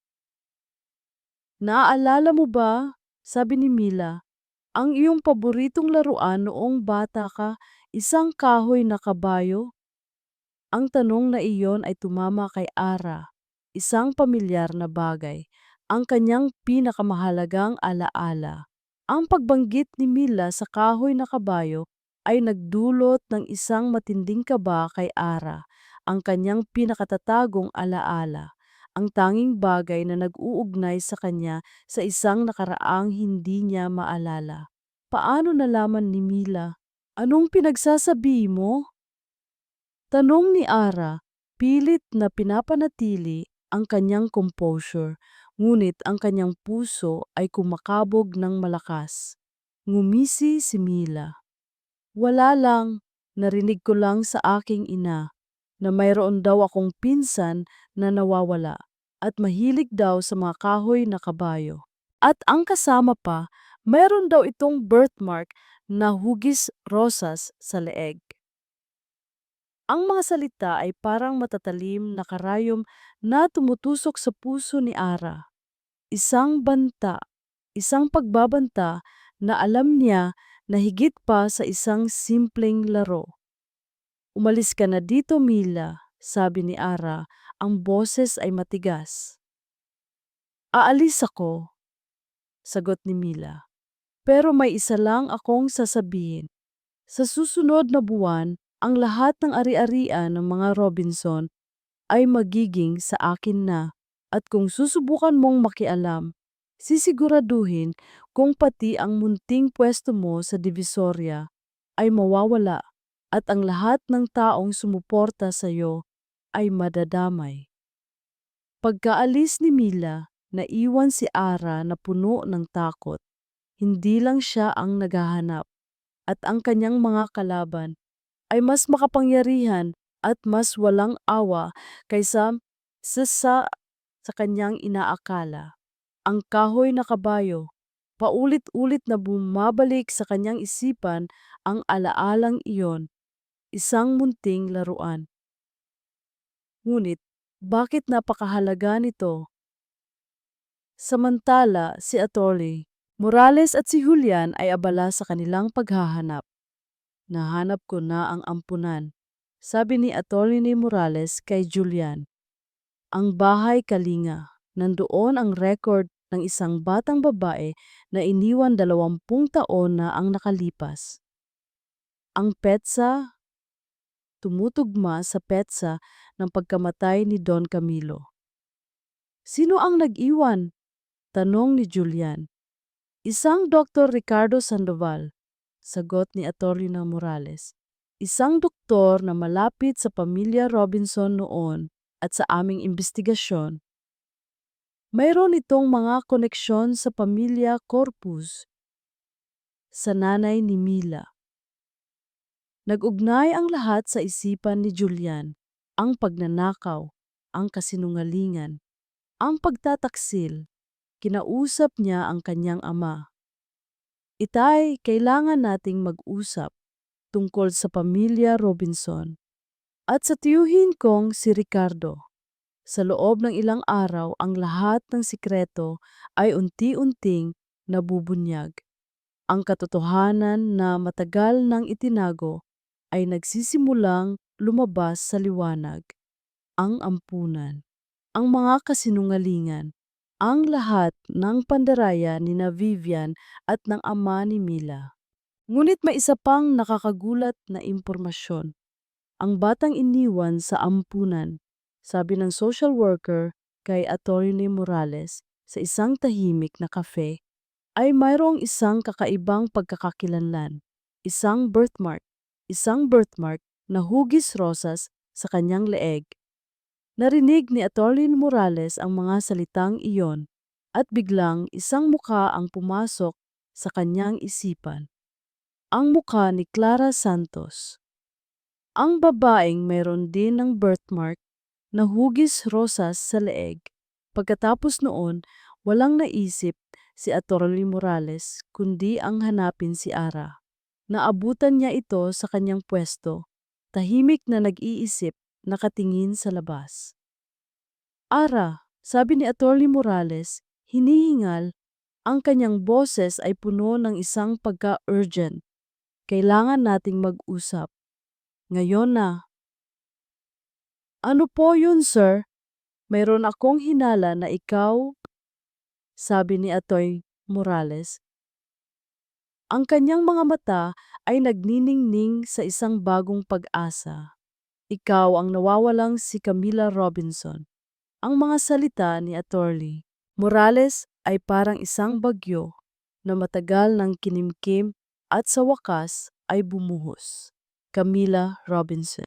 "Naaalala mo ba," sabi ni Mila, "ang iyong paboritong laruan noong bata ka, isang kahoy na kabayo?" Ang tanong na iyon ay tumama kay Ara, isang pamilyar na bagay, ang kanyang pinakamahalagang alaala. Ang pagbanggit ni Mila sa kahoy na kabayo ay nagdulot ng isang matinding kaba kay Ara, ang kanyang pinakatatagong alaala, ang tanging bagay na nag-uugnay sa kanya sa isang nakaraang hindi niya maalala. Paano nalaman ni Mila? "Anong pinagsasabi mo?" Tanong ni Ara, pilit na pinapanatili ang kanyang composure, ngunit ang kanyang puso ay kumakabog ng malakas. Ngumisi si Mila. "Wala lang, narinig ko lang sa aking ina na mayroon daw akong pinsan na nawawala at mahilig daw sa mga kahoy na kabayo. At ang kasama pa, mayroon daw itong birthmark na hugis rosas sa leeg." Ang mga salita ay parang matatalim na karayom na tumutusok sa puso ni Ara. Isang banta, isang pagbabanta na alam niya na higit pa sa isang simpleng laro. "Umalis ka na dito, Mila," sabi ni Ara, ang boses ay matigas. "Aalis ako," sagot ni Mila. "Pero may isa lang akong sasabihin. Sa susunod na buwan, ang lahat ng ari-arian ng mga Robinson ay magiging sa akin na, at kung susubukan mong makialam, sisiguraduhin kung pati ang munting pwesto mo sa Divisoria ay mawawala at ang lahat ng taong sumuporta sa iyo ay madadamay." Pagkaalis ni Mila, naiwan si Ara na puno ng takot. Hindi lang siya ang naghahanap, at ang kanyang mga kalaban ay mas makapangyarihan at mas walang awa kaysa sa kanyang inaakala. Ang kahoy na kabayo, paulit-ulit na bumabalik sa kanyang isipan ang alaalang iyon. isang munting laruan. Ngunit, bakit napakahalaga nito? Samantala, si Atty. Morales at si Julian ay abala sa kanilang paghahanap. Nahanap ko na ang ampunan, sabi ni Atty. Morales kay Julian. Ang bahay kalinga, nandoon ang record ng isang batang babae na iniwan 20 taon na ang nakalipas. Ang petsa tumutugma sa petsa ng pagkamatay ni Don Camilo. Sino ang nag-iwan? Tanong ni Julian. Isang Dr. Ricardo Sandoval, sagot ni Atty. Morales. Isang doktor na malapit sa pamilya Robinson noon at sa aming investigasyon. Mayroon itong mga koneksyon sa pamilya Corpus, sa nanay ni Mila. Nag-ugnay ang lahat sa isipan ni Julian, ang pagnanakaw, ang kasinungalingan, ang pagtataksil. Kinausap niya ang kanyang ama. Itay, kailangan nating mag-usap tungkol sa pamilya Robinson. At sa tiyuhin kong si Ricardo. Sa loob ng ilang araw, ang lahat ng sikreto ay unti-unting nabubunyag. Ang katotohanan na matagal nang itinago ay nagsisimulang lumabas sa liwanag. Ang ampunan, ang mga kasinungalingan, ang lahat ng pandaraya ni na Vivian at ng ama ni Mila. Ngunit may isa pang nakakagulat na impormasyon. Ang batang iniwan sa ampunan, sabi ng social worker kay Atty. Morales sa isang tahimik na kafe, ay mayroong isang kakaibang pagkakakilanlan, isang birthmark, na hugis rosas sa kanyang leeg. Narinig ni Atty. Morales ang mga salitang iyon at biglang isang mukha ang pumasok sa kanyang isipan. Ang mukha ni Clara Santos. Ang babaeng mayroon din ng birthmark na hugis rosas sa leeg. Pagkatapos noon, walang naisip si Atty. Morales kundi ang hanapin si Ara. Naabutan niya ito sa kanyang pwesto, tahimik na nag-iisip, nakatingin sa labas. Ara, sabi ni Atty. Morales, hinihingal, ang kanyang boses ay puno ng isang pagka-urgent. Kailangan nating mag-usap. Ngayon na. Ano po yun, sir? Mayroon akong hinala na ikaw, sabi ni Atty. Morales. Ang kanyang mga mata ay nagniningning sa isang bagong pag-asa. Ikaw ang nawawalang si Camila Robinson. Ang mga salita ni Atty. Morales ay parang isang bagyo na matagal ng kinimkim at sa wakas ay bumuhos. Camila Robinson.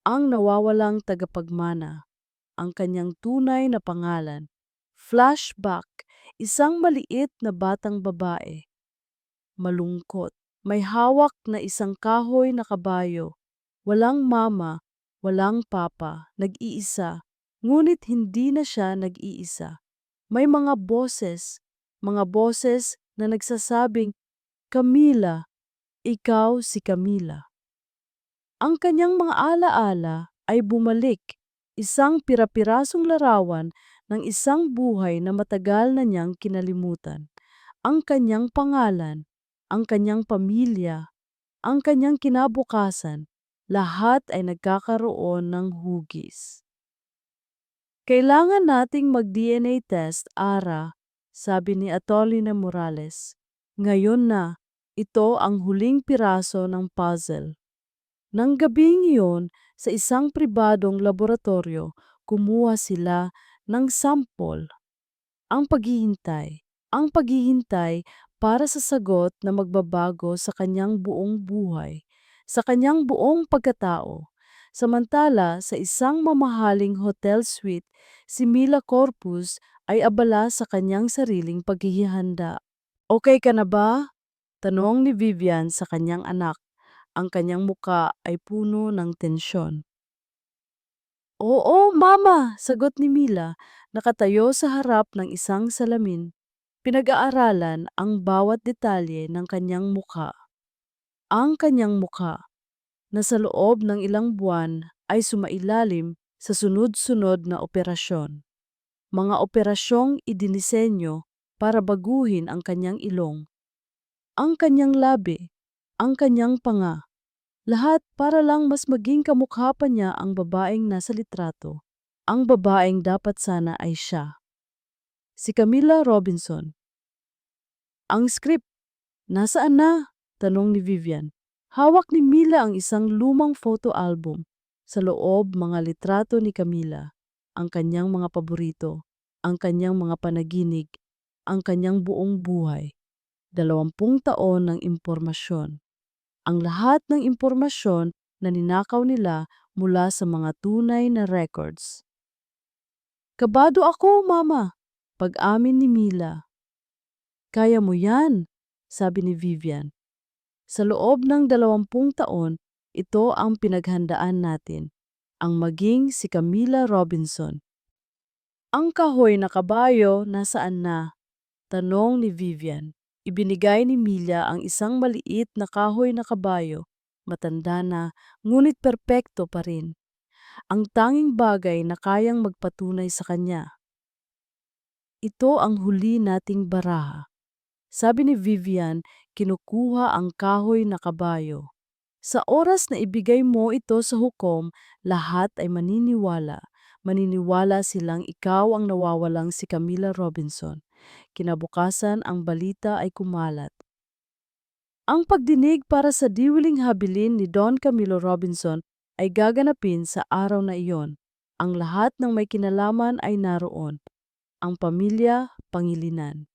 Ang nawawalang tagapagmana, ang kanyang tunay na pangalan. Flashback, isang maliit na batang babae. Malungkot, may hawak na isang kahoy na kabayo. Walang mama, walang papa, nag-iisa. Ngunit hindi na siya nag-iisa. May mga boses na nagsasabing, Camila, ikaw si Camila. Ang kanyang mga alaala ay bumalik, isang pira-pirasong larawan ng isang buhay na matagal na niyang kinalimutan. Ang kanyang pangalan, ang kanyang pamilya, ang kanyang kinabukasan, lahat ay nagkakaroon ng hugis. Kailangan nating mag-DNA test, Ara, sabi ni Atty. Morales. Ngayon na, ito ang huling piraso ng puzzle. Nang gabing iyon, sa isang pribadong laboratorio, kumuha sila ng sample. Ang paghihintay para sa sagot na magbabago sa kanyang buong buhay, sa kanyang buong pagkatao. Samantala, sa isang mamahaling hotel suite, si Mila Corpus ay abala sa kanyang sariling paghihanda. Okay ka na ba? Tanong ni Vivian sa kanyang anak. Ang kanyang muka ay puno ng tensyon. Oo, mama, sagot ni Mila, nakatayo sa harap ng isang salamin. Pinag-aaralan ang bawat detalye ng kanyang mukha. Ang kanyang mukha, na sa loob ng ilang buwan ay sumailalim sa sunod-sunod na operasyon. Mga operasyong idinisenyo para baguhin ang kanyang ilong, ang kanyang labi, ang kanyang panga. Lahat para lang mas maging kamukha pa niya ang babaeng nasa litrato. Ang babaeng dapat sana ay siya. Si Camilla Robinson. Ang script, nasaan na? Tanong ni Vivian. Hawak ni Mila ang isang lumang photo album. Sa loob mga litrato ni Camilla, ang kanyang mga paborito, ang kanyang mga panaginig, ang kanyang buong buhay. 20 taon ng impormasyon. Ang lahat ng impormasyon na ninakaw nila mula sa mga tunay na records. Kabado ako, Mama, pag-amin ni Mila. Kaya mo yan, sabi ni Vivian. Sa loob ng 20 taon, ito ang pinaghandaan natin, ang maging si Camilla Robinson. Ang kahoy na kabayo nasaan na? Tanong ni Vivian. Ibinigay ni Mila ang isang maliit na kahoy na kabayo, matanda na, ngunit perpekto pa rin. Ang tanging bagay na kayang magpatunay sa kanya. Ito ang huli nating baraha. Sabi ni Vivian, kinukuha ang kahoy na kabayo. Sa oras na ibigay mo ito sa hukom, lahat ay maniniwala. Maniniwala silang ikaw ang nawawalang si Camilla Robinson. Kinabukasan ang balita ay kumalat. Ang pagdinig para sa diwiling habilin ni Don Camilo Robinson ay gaganapin sa araw na iyon. Ang lahat ng may kinalaman ay naroon. Ang pamilya, Pangilinan.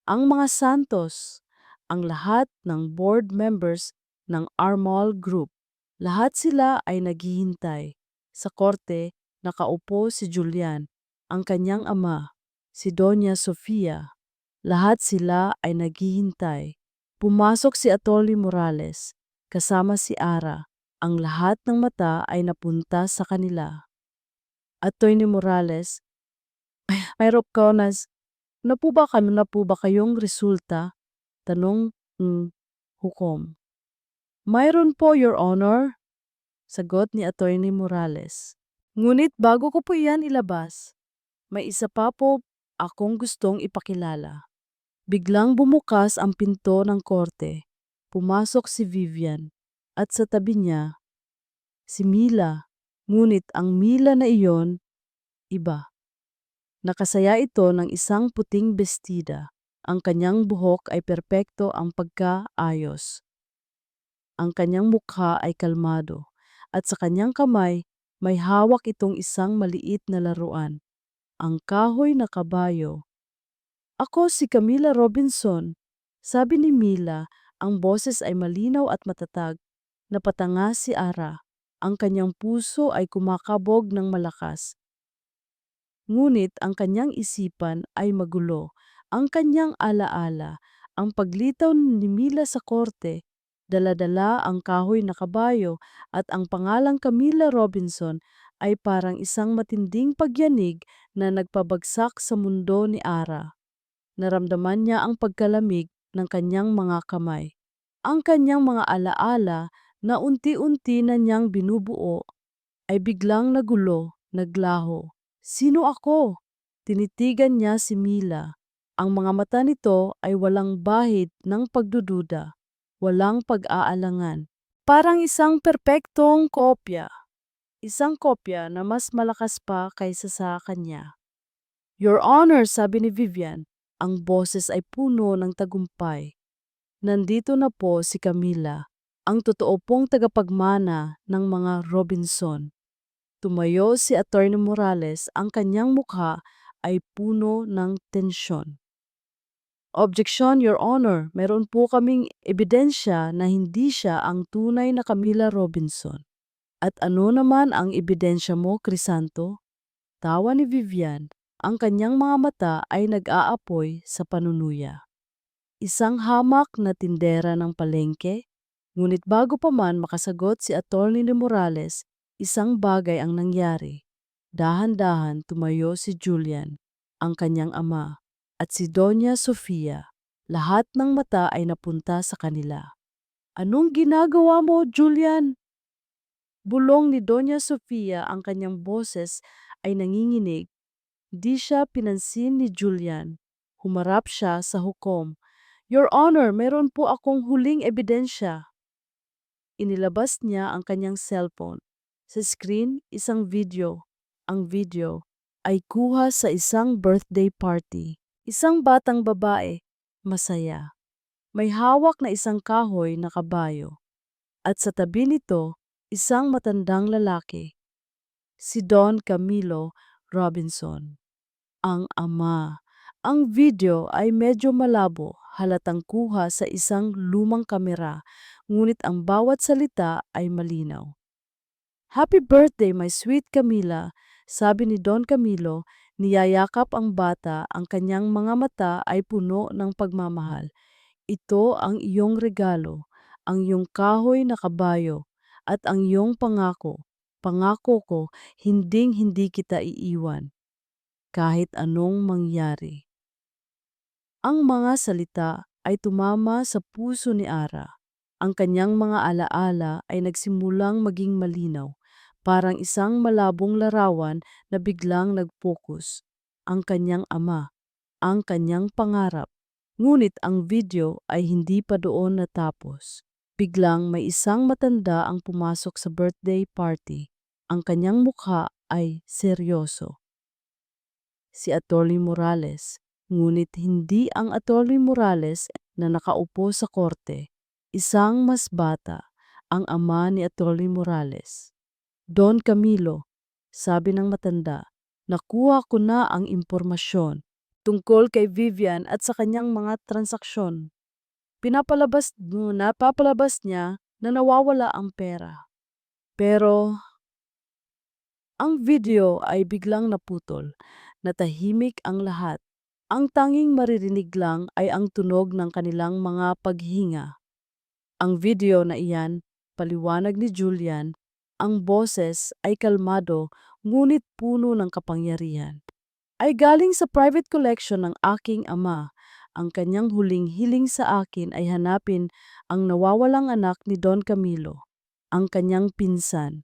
Ang mga Santos, ang lahat ng board members ng Armol Group. Lahat sila ay naghihintay. Sa korte, nakaupo si Julian, ang kanyang ama, si Doña Sofia. Lahat sila ay naghihintay. Pumasok si Atty. Morales, kasama si Ara. Ang lahat ng mata ay napunta sa kanila. Atty. Morales, mayroon ka na po ba kayong resulta? Tanong, hukom. Mayroon po, Your Honor, sagot ni Atty. Morales. Ngunit bago ko po iyan ilabas, may isa pa po akong gustong ipakilala. Biglang bumukas ang pinto ng korte. Pumasok si Vivian at sa tabi niya, si Mila. Ngunit ang Mila na iyon, iba. Nakasaya ito ng isang puting bestida. Ang kanyang buhok ay perpekto ang pagkaayos. Ang kanyang mukha ay kalmado. At sa kanyang kamay, may hawak itong isang maliit na laruan. Ang kahoy na kabayo. Ako si Camilla Robinson. Sabi ni Mila, ang boses ay malinaw at matatag. Napatanga si Ara. Ang kanyang puso ay kumakabog ng malakas. Ngunit ang kanyang isipan ay magulo. Ang kanyang alaala, ang paglitaw ni Mila sa korte, dala-dala ang kahoy na kabayo at ang pangalang Camilla Robinson ay parang isang matinding pagyanig na nagpabagsak sa mundo ni Ara. Naramdaman niya ang pagkalamig ng kanyang mga kamay. Ang kanyang mga alaala na unti-unti na niyang binubuo ay biglang nagulo, naglaho. Sino ako? Tinitigan niya si Mila. Ang mga mata nito ay walang bahid ng pagdududa, walang pag-aalangan. Parang isang perpektong kopya. Isang kopya na mas malakas pa kaysa sa kanya. Your Honor, sabi ni Vivian, ang boses ay puno ng tagumpay. Nandito na po si Camilla, ang totoo pong tagapagmana ng mga Robinson. Tumayo si Atty. Morales, ang kanyang mukha ay puno ng tensyon. Objection, Your Honor, meron po kaming ebidensya na hindi siya ang tunay na Camilla Robinson. At ano naman ang ebidensya mo, Crisanto? Tawa ni Vivian, ang kanyang mga mata ay nag-aapoy sa panunuya. Isang hamak na tindera ng palengke? Ngunit bago pa man makasagot si Atty. Morales, isang bagay ang nangyari. Dahan-dahan tumayo si Julian, ang kanyang ama, at si Doña Sofia. Lahat ng mata ay napunta sa kanila. "Anong ginagawa mo, Julian?" Bulong ni Doña Sofia, ang kanyang boses ay nanginginig. Di siya pinansin ni Julian. Humarap siya sa hukom. "Your Honor, meron po akong huling ebidensya." Inilabas niya ang kanyang cellphone. Sa screen, isang video. Ang video ay kuha sa isang birthday party. Isang batang babae, masaya. May hawak na isang kahoy na kabayo. At sa tabi nito, isang matandang lalaki, si Don Camilo Robinson, ang ama. Ang video ay medyo malabo, halatang kuha sa isang lumang kamera, ngunit ang bawat salita ay malinaw. "Happy birthday, my sweet Camila," sabi ni Don Camilo, niyayakap ang bata, ang kanyang mga mata ay puno ng pagmamahal. "Ito ang iyong regalo, ang iyong kahoy na kabayo, at ang iyong pangako. Pangako ko, hinding-hindi kita iiwan, kahit anong mangyari." Ang mga salita ay tumama sa puso ni Ara. Ang kanyang mga alaala ay nagsimulang maging malinaw, parang isang malabong larawan na biglang nag-focus. Ang kanyang ama, ang kanyang pangarap. Ngunit ang video ay hindi pa doon natapos. Biglang may isang matanda ang pumasok sa birthday party. Ang kanyang mukha ay seryoso. Si Atty. Morales. Ngunit hindi ang Atty. Morales na nakaupo sa korte. Isang mas bata, ang ama ni Atty. Morales. "Don Camilo," sabi ng matanda, "nakuha ko na ang impormasyon tungkol kay Vivian at sa kanyang mga transaksyon. Napapalabas niya na nawawala ang pera." Pero ang video ay biglang naputol. Natahimik ang lahat. Ang tanging maririnig lang ay ang tunog ng kanilang mga paghinga. Ang video na iyan, paliwanag ni Julian, ang boses ay kalmado ngunit puno ng kapangyarihan. "Ay galing sa private collection ng aking ama. Ang kanyang huling hiling sa akin ay hanapin ang nawawalang anak ni Don Camilo, ang kanyang pinsan,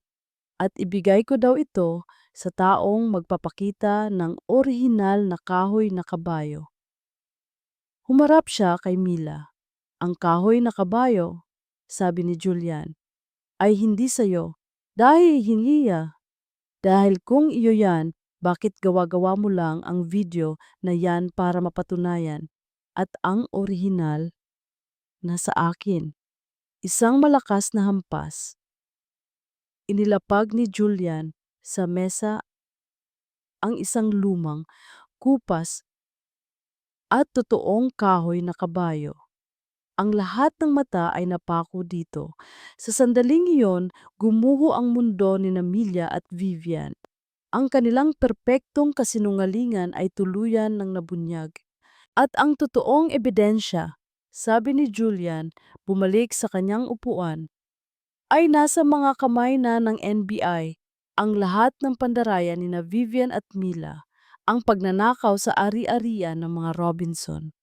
at ibigay ko daw ito sa taong magpapakita ng orihinal na kahoy na kabayo." Humarap siya kay Mila. "Ang kahoy na kabayo," sabi ni Julian, "ay hindi sa'yo. Dahil hindi Dahil kung iyo yan, bakit gawa-gawa mo lang ang video na yan para mapatunayan? At ang orihinal, nasa akin." Isang malakas na hampas. Inilapag ni Julian sa mesa ang isang lumang, kupas at totoong kahoy na kabayo. Ang lahat ng mata ay napako dito. Sa sandaling iyon, gumuho ang mundo ni Namilya at Vivian. Ang kanilang perpektong kasinungalingan ay tuluyan ng nabunyag. At ang totoong ebidensya, sabi ni Julian, bumalik sa kanyang upuan, ay nasa mga kamay na ng NBI. Ang lahat ng pandaraya ni na Vivian at Mila, ang pagnanakaw sa ari-arian ng mga Robinson,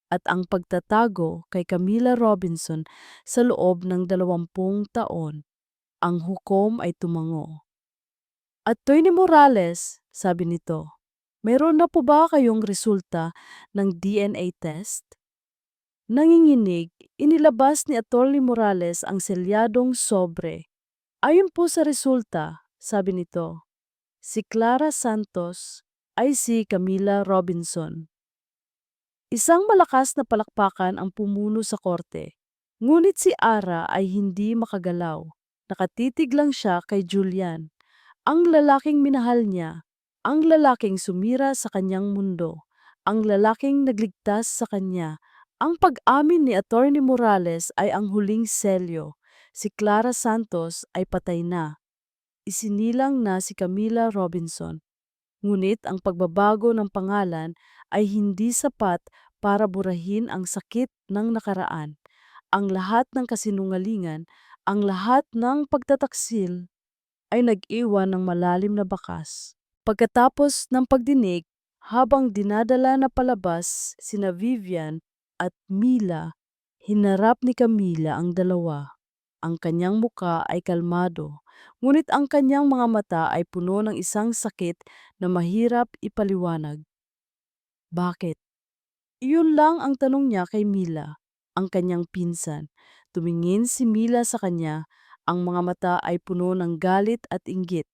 at ang pagtatago kay Camila Robinson sa loob ng 20 taon. Ang hukom ay tumango. "Atty. Morales," sabi nito, "meron na po ba kayong resulta ng DNA test?" Nanginginig, inilabas ni Atty. Morales ang selyadong sobre. "Ayon po sa resulta," sabi nito, "si Clara Santos ay si Camila Robinson." Isang malakas na palakpakan ang pumuno sa korte. Ngunit si Ara ay hindi makagalaw. Nakatitig lang siya kay Julian, ang lalaking minahal niya, ang lalaking sumira sa kanyang mundo, ang lalaking nagligtas sa kanya. Ang pag-amin ni Atty. Morales ay ang huling selyo. Si Clara Santos ay patay na. Isinilang na si Camila Robinson. Ngunit ang pagbabago ng pangalan ay hindi sapat para burahin ang sakit ng nakaraan. Ang lahat ng kasinungalingan, ang lahat ng pagtataksil ay nag-iwan ng malalim na bakas. Pagkatapos ng pagdinig, habang dinadala na palabas sina Vivian at Mila, Hinarap ni Camila ang dalawa. Ang kanyang muka ay kalmado, ngunit ang kanyang mga mata ay puno ng isang sakit na mahirap ipaliwanag. Bakit? Iyon lang ang tanong niya kay Mila, ang kanyang pinsan. Tumingin si Mila sa kanya, ang mga mata ay puno ng galit at inggit.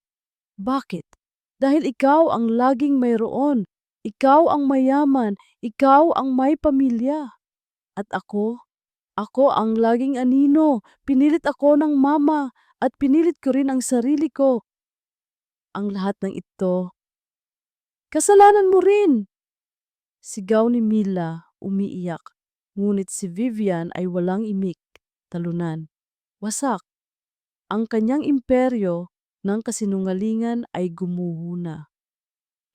Bakit? Dahil ikaw ang laging mayroon. Ikaw ang mayaman. Ikaw ang may pamilya. At ako ang laging anino. Pinilit ako ng mama at pinilit ko rin ang sarili ko. Ang lahat ng ito, kasalanan mo rin! Sigaw ni Mila, umiiyak. Ngunit si Vivian ay walang imik, talunan. Wasak. Ang kanyang imperyo ng kasinungalingan ay gumuho na.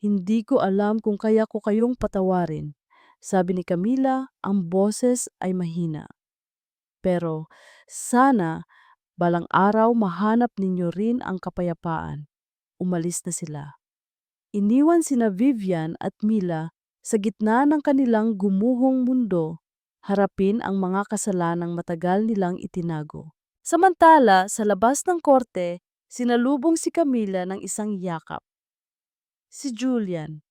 Hindi ko alam kung kaya ko kayong patawarin. Sabi ni Camila, ang boses ay mahina. Pero sana balang araw mahanap ninyo rin ang kapayapaan. Umalis na sila. Iniwan sina Vivian at Mila sa gitna ng kanilang gumuhong mundo, harapin ang mga kasalanang matagal nilang itinago. Samantala, sa labas ng korte, sinalubong si Camila ng isang yakap. Si Julian.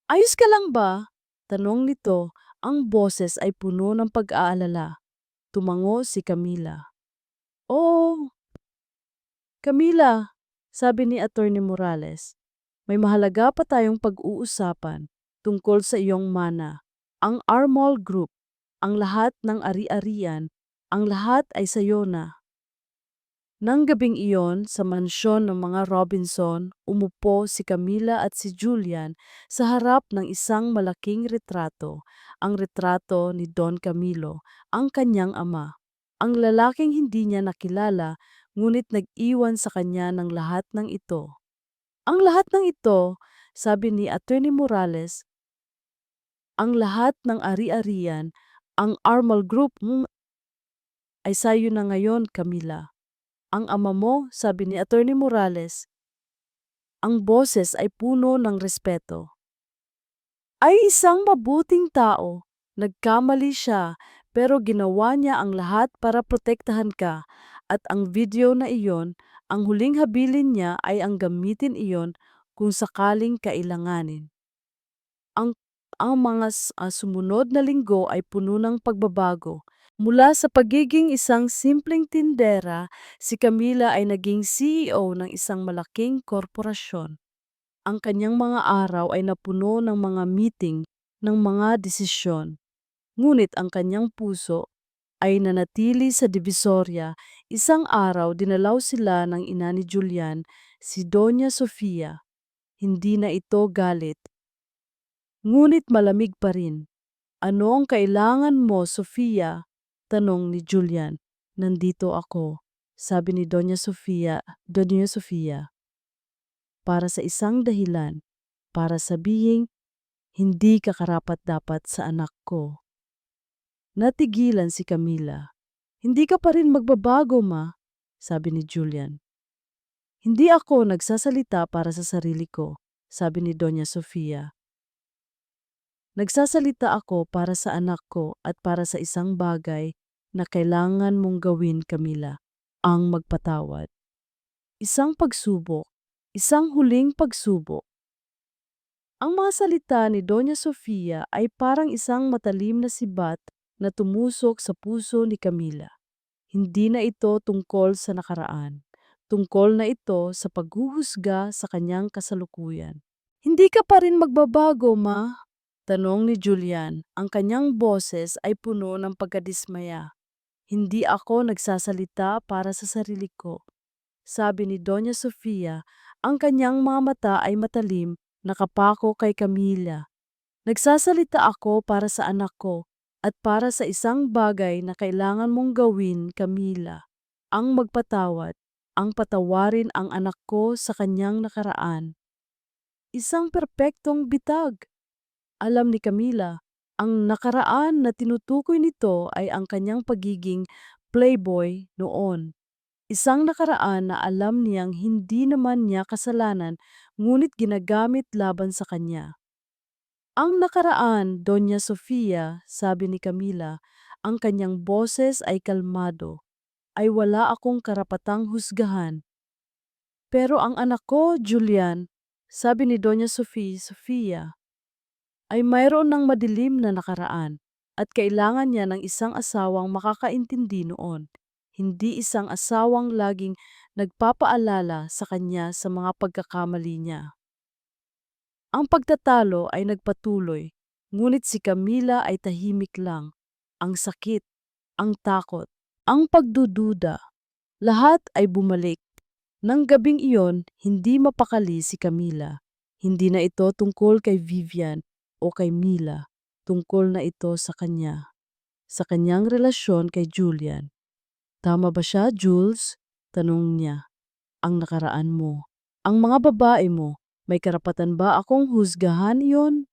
Ayos ka lang ba? Tanong nito, ang boses ay puno ng pag-aalala. Tumango si Camila. Oo, Camila, sabi ni Attorney Morales. May mahalaga pa tayong pag-uusapan tungkol sa iyong mana. Ang Armol Group, ang lahat ng ari-arian, ang lahat ay sayo na. Nang gabing iyon, sa mansyon ng mga Robinson, umupo si Camila at si Julian sa harap ng isang malaking retrato, ang retrato ni Don Camilo, ang kanyang ama. Ang lalaking hindi niya nakilala, ngunit nag-iwan sa kanya ng lahat ng ito. Ang lahat ng ito, sabi ni Attorney Morales, ang lahat ng ari-arian, ang Armal Group ay sayo na ngayon, Camila. Ang ama mo, sabi ni Attorney Morales, ang boses ay puno ng respeto. Ay isang mabuting tao. Nagkamali siya, pero ginawa niya ang lahat para protektahan ka. At ang video na iyon, ang huling habilin niya ay ang gamitin iyon kung sakaling kailanganin. Ang, ang mga sumunod na linggo ay puno ng pagbabago. Mula sa pagiging isang simpleng tindera, si Camila ay naging CEO ng isang malaking korporasyon. Ang kanyang mga araw ay napuno ng mga meeting, ng mga desisyon. Ngunit ang kanyang puso ay nanatili sa Divisoria. Isang araw dinalaw sila ng ina ni Julian, si Doña Sofia. Hindi na ito galit, ngunit malamig pa rin. Ano ang kailangan mo, Sofia? Tanong ni Julian. Nandito ako, sabi ni Doña Sofia, para sa isang dahilan, para sabihing hindi ka karapat-dapat sa anak ko. Natigilan si Camila. Hindi ka pa rin magbabago, ma, sabi ni Julian. Hindi ako nagsasalita para sa sarili ko, sabi ni Doña Sofia. Nagsasalita ako para sa anak ko at para sa isang bagay na kailangan mong gawin, Camila, ang magpatawad. Isang pagsubok, isang huling pagsubok. Ang mga salita ni Doña Sofia ay parang isang matalim na sibat na tumusok sa puso ni Camila. Hindi na ito tungkol sa nakaraan. Tungkol na ito sa paghuhusga sa kanyang kasalukuyan. Hindi ka pa rin magbabago, ma? Tanong ni Julian. Ang kanyang boses ay puno ng pagkadismaya. Hindi ako nagsasalita para sa sarili ko. Sabi ni Doña Sofia, ang kanyang mga mata ay matalim, nakapako kay Camila. Nagsasalita ako para sa anak ko at para sa isang bagay na kailangan mong gawin, Camila. Ang magpatawad, ang patawarin ang anak ko sa kanyang nakaraan. Isang perpektong bitag. Alam ni Camila, ang nakaraan na tinutukoy nito ay ang kanyang pagiging playboy noon. Isang nakaraan na alam niyang hindi naman niya kasalanan ngunit ginagamit laban sa kanya. Ang nakaraan, Doña Sofia, sabi ni Camila, Ang kanyang boses ay kalmado, ay wala akong karapatang husgahan. Pero ang anak ko, Julian, sabi ni Doña Sofia, ay mayroon ng madilim na nakaraan at kailangan niya ng isang asawang makakaintindi noon, hindi isang asawang laging nagpapaalala sa kanya sa mga pagkakamali niya. Ang pagtatalo ay nagpatuloy, ngunit si Camila ay tahimik lang. Ang sakit, ang takot, ang pagdududa, lahat ay bumalik. Nang gabing iyon, hindi mapakali si Camila. Hindi na ito tungkol kay Vivian o kay Mila. Tungkol na ito sa kanya, sa kanyang relasyon kay Julian. Tama ba siya, Jules? Tanong niya. Ang nakaraan mo. Ang mga babae mo, may karapatan ba akong husgahan iyon?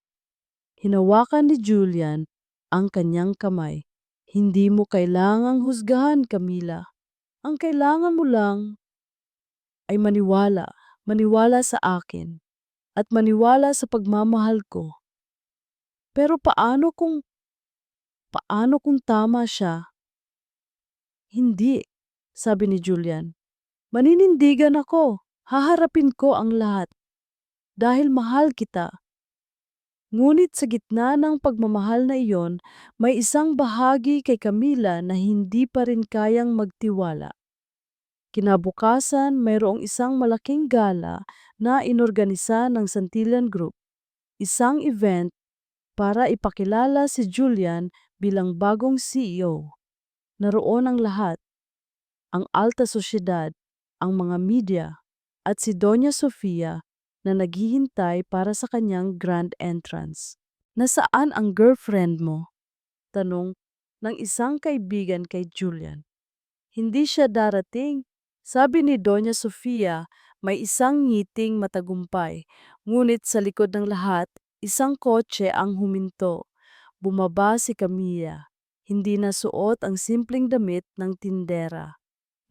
Hinawakan ni Julian ang kanyang kamay. Hindi mo kailangang husgahan, Camila. Ang kailangan mo lang ay maniwala, maniwala sa akin, at maniwala sa pagmamahal ko. Pero paano kung tama siya? Hindi, sabi ni Julian. Maninindigan ako, haharapin ko ang lahat, dahil mahal kita. Ngunit sa gitna ng pagmamahal na iyon, may isang bahagi kay Camila na hindi pa rin kayang magtiwala. Kinabukasan, mayroong isang malaking gala na inorganisa ng Santillan Group, isang event para ipakilala si Julian bilang bagong CEO. Naroon ang lahat, ang alta sosyedad, ang mga media, at si Doña Sofia na naghihintay para sa kanyang grand entrance. Nasaan ang girlfriend mo? Tanong ng isang kaibigan kay Julian. Hindi siya darating, sabi ni Doña Sofia, may isang ngiting matagumpay. Ngunit sa likod ng lahat, isang kotse ang huminto. Bumaba si Camilla. Hindi na suot ang simpleng damit ng tindera.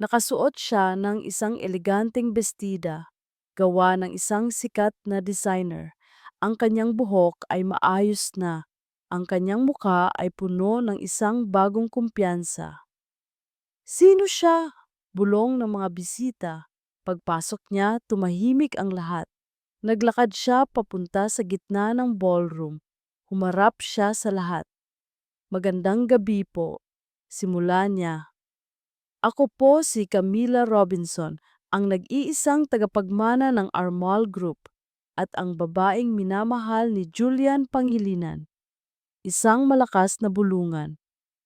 Nakasuot siya ng isang eleganteng bestida, gawa ng isang sikat na designer. Ang kanyang buhok ay maayos na. Ang kanyang mukha ay puno ng isang bagong kumpiyansa. Sino siya? Bulong ng mga bisita. Pagpasok niya, tumahimik ang lahat. Naglakad siya papunta sa gitna ng ballroom. Humarap siya sa lahat. Magandang gabi po. Simula niya. Ako po si Camila Robinson, ang nag-iisang tagapagmana ng Armal Group at ang babaeng minamahal ni Julian Pangilinan. Isang malakas na bulungan.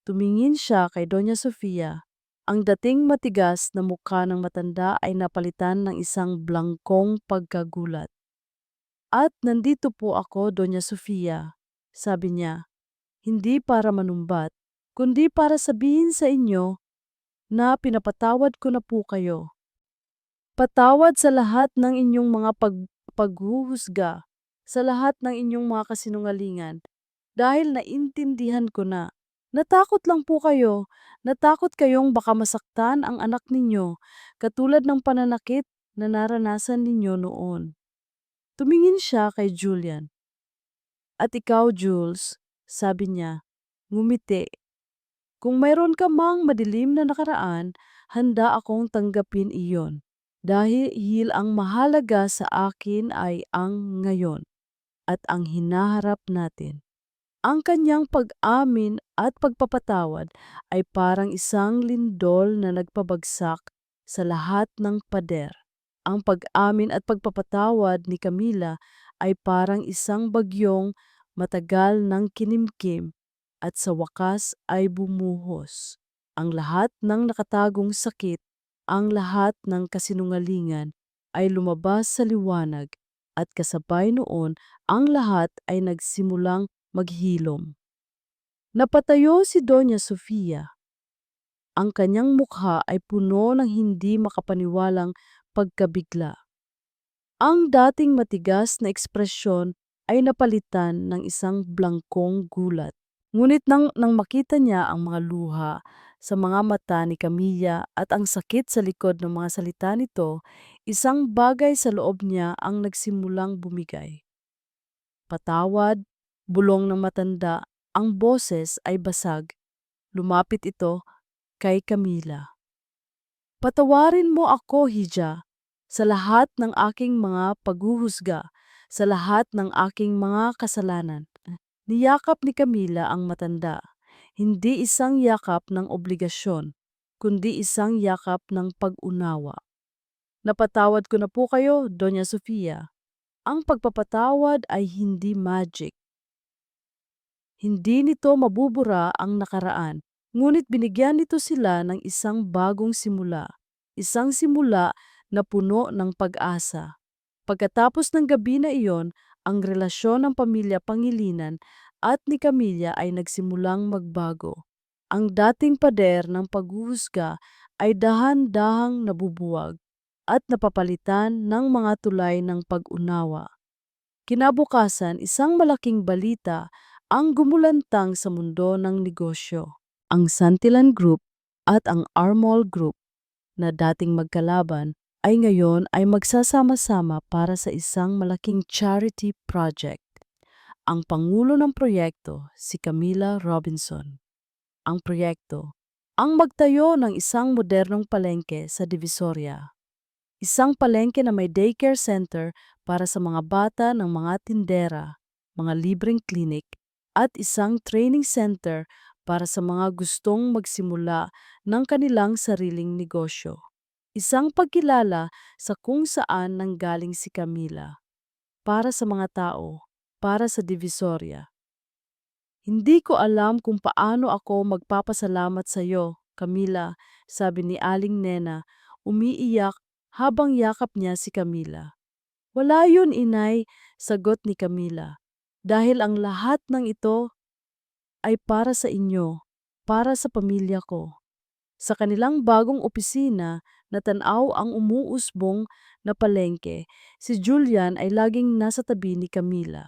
Tumingin siya kay Doña Sofia. Ang dating matigas na mukha ng matanda ay napalitan ng isang blangkong pagkagulat. At nandito po ako, Doña Sofia, sabi niya, hindi para manumbat, kundi para sabihin sa inyo na pinapatawad ko na po kayo. Patawad sa lahat ng inyong mga paghuhusga, sa lahat ng inyong mga kasinungalingan, dahil naintindihan ko na. Natakot lang po kayo, natakot kayong baka masaktan ang anak ninyo, katulad ng pananakit na naranasan ninyo noon. Tumingin siya kay Julian. At ikaw, Jules, sabi niya, ngumiti. Kung mayroon ka mang madilim na nakaraan, handa akong tanggapin iyon. Dahil ang mahalaga sa akin ay ang ngayon at ang hinaharap natin. Ang kanyang pag-amin at pagpapatawad ay parang isang lindol na nagpabagsak sa lahat ng pader. Ang pag-amin at pagpapatawad ni Camila ay parang isang bagyong matagal ng kinimkim at sa wakas ay bumuhos. Ang lahat ng nakatagong sakit, ang lahat ng kasinungalingan ay lumabas sa liwanag at kasabay noon ang lahat ay nagsimulang maghilom. Napatayo si Doña Sofia. Ang kanyang mukha ay puno ng hindi makapaniwalang pagkabigla. Ang dating matigas na ekspresyon ay napalitan ng isang blangkong gulat. Ngunit nang makita niya ang mga luha sa mga mata ni Camilla at ang sakit sa likod ng mga salita nito, isang bagay sa loob niya ang nagsimulang bumigay. Patawad, bulong ng matanda, ang boses ay basag. Lumapit ito kay Camila. Patawarin mo ako, Hija, sa lahat ng aking mga paghuhusga, sa lahat ng aking mga kasalanan. Niyakap ni Camila ang matanda, hindi isang yakap ng obligasyon, kundi isang yakap ng pag-unawa. Napatawad ko na po kayo, Doña Sofia. Ang pagpapatawad ay hindi magic. Hindi nito mabubura ang nakaraan, ngunit binigyan nito sila ng isang bagong simula. Isang simula na puno ng pag-asa. Pagkatapos ng gabi na iyon, ang relasyon ng pamilya Pangilinan at ni Camilla ay nagsimulang magbago. Ang dating pader ng paghuhusga ay dahan-dahang nabubuwag at napapalitan ng mga tulay ng pag-unawa. Kinabukasan, isang malaking balita ang gumulantang sa mundo ng negosyo. Ang Santillan Group at ang Armol Group na dating magkalaban ay ngayon ay magsasama-sama para sa isang malaking charity project. Ang pangulo ng proyekto, si Camila Robinson. Ang proyekto, ang magtayo ng isang modernong palengke sa Divisoria. Isang palengke na may daycare center para sa mga bata ng mga tindera, mga libreng klinik, at isang training center para sa mga gustong magsimula ng kanilang sariling negosyo. Isang pagkilala sa kung saan nanggaling si Camila. Para sa mga tao, para sa Divisoria. Hindi ko alam kung paano ako magpapasalamat sa iyo, Camila, sabi ni Aling Nena, umiiyak habang yakap niya si Camila. Wala yun, inay, sagot ni Camila. Dahil ang lahat ng ito ay para sa inyo, para sa pamilya ko. Sa kanilang bagong opisina na tanaw ang umuusbong na palengke, si Julian ay laging nasa tabi ni Camila.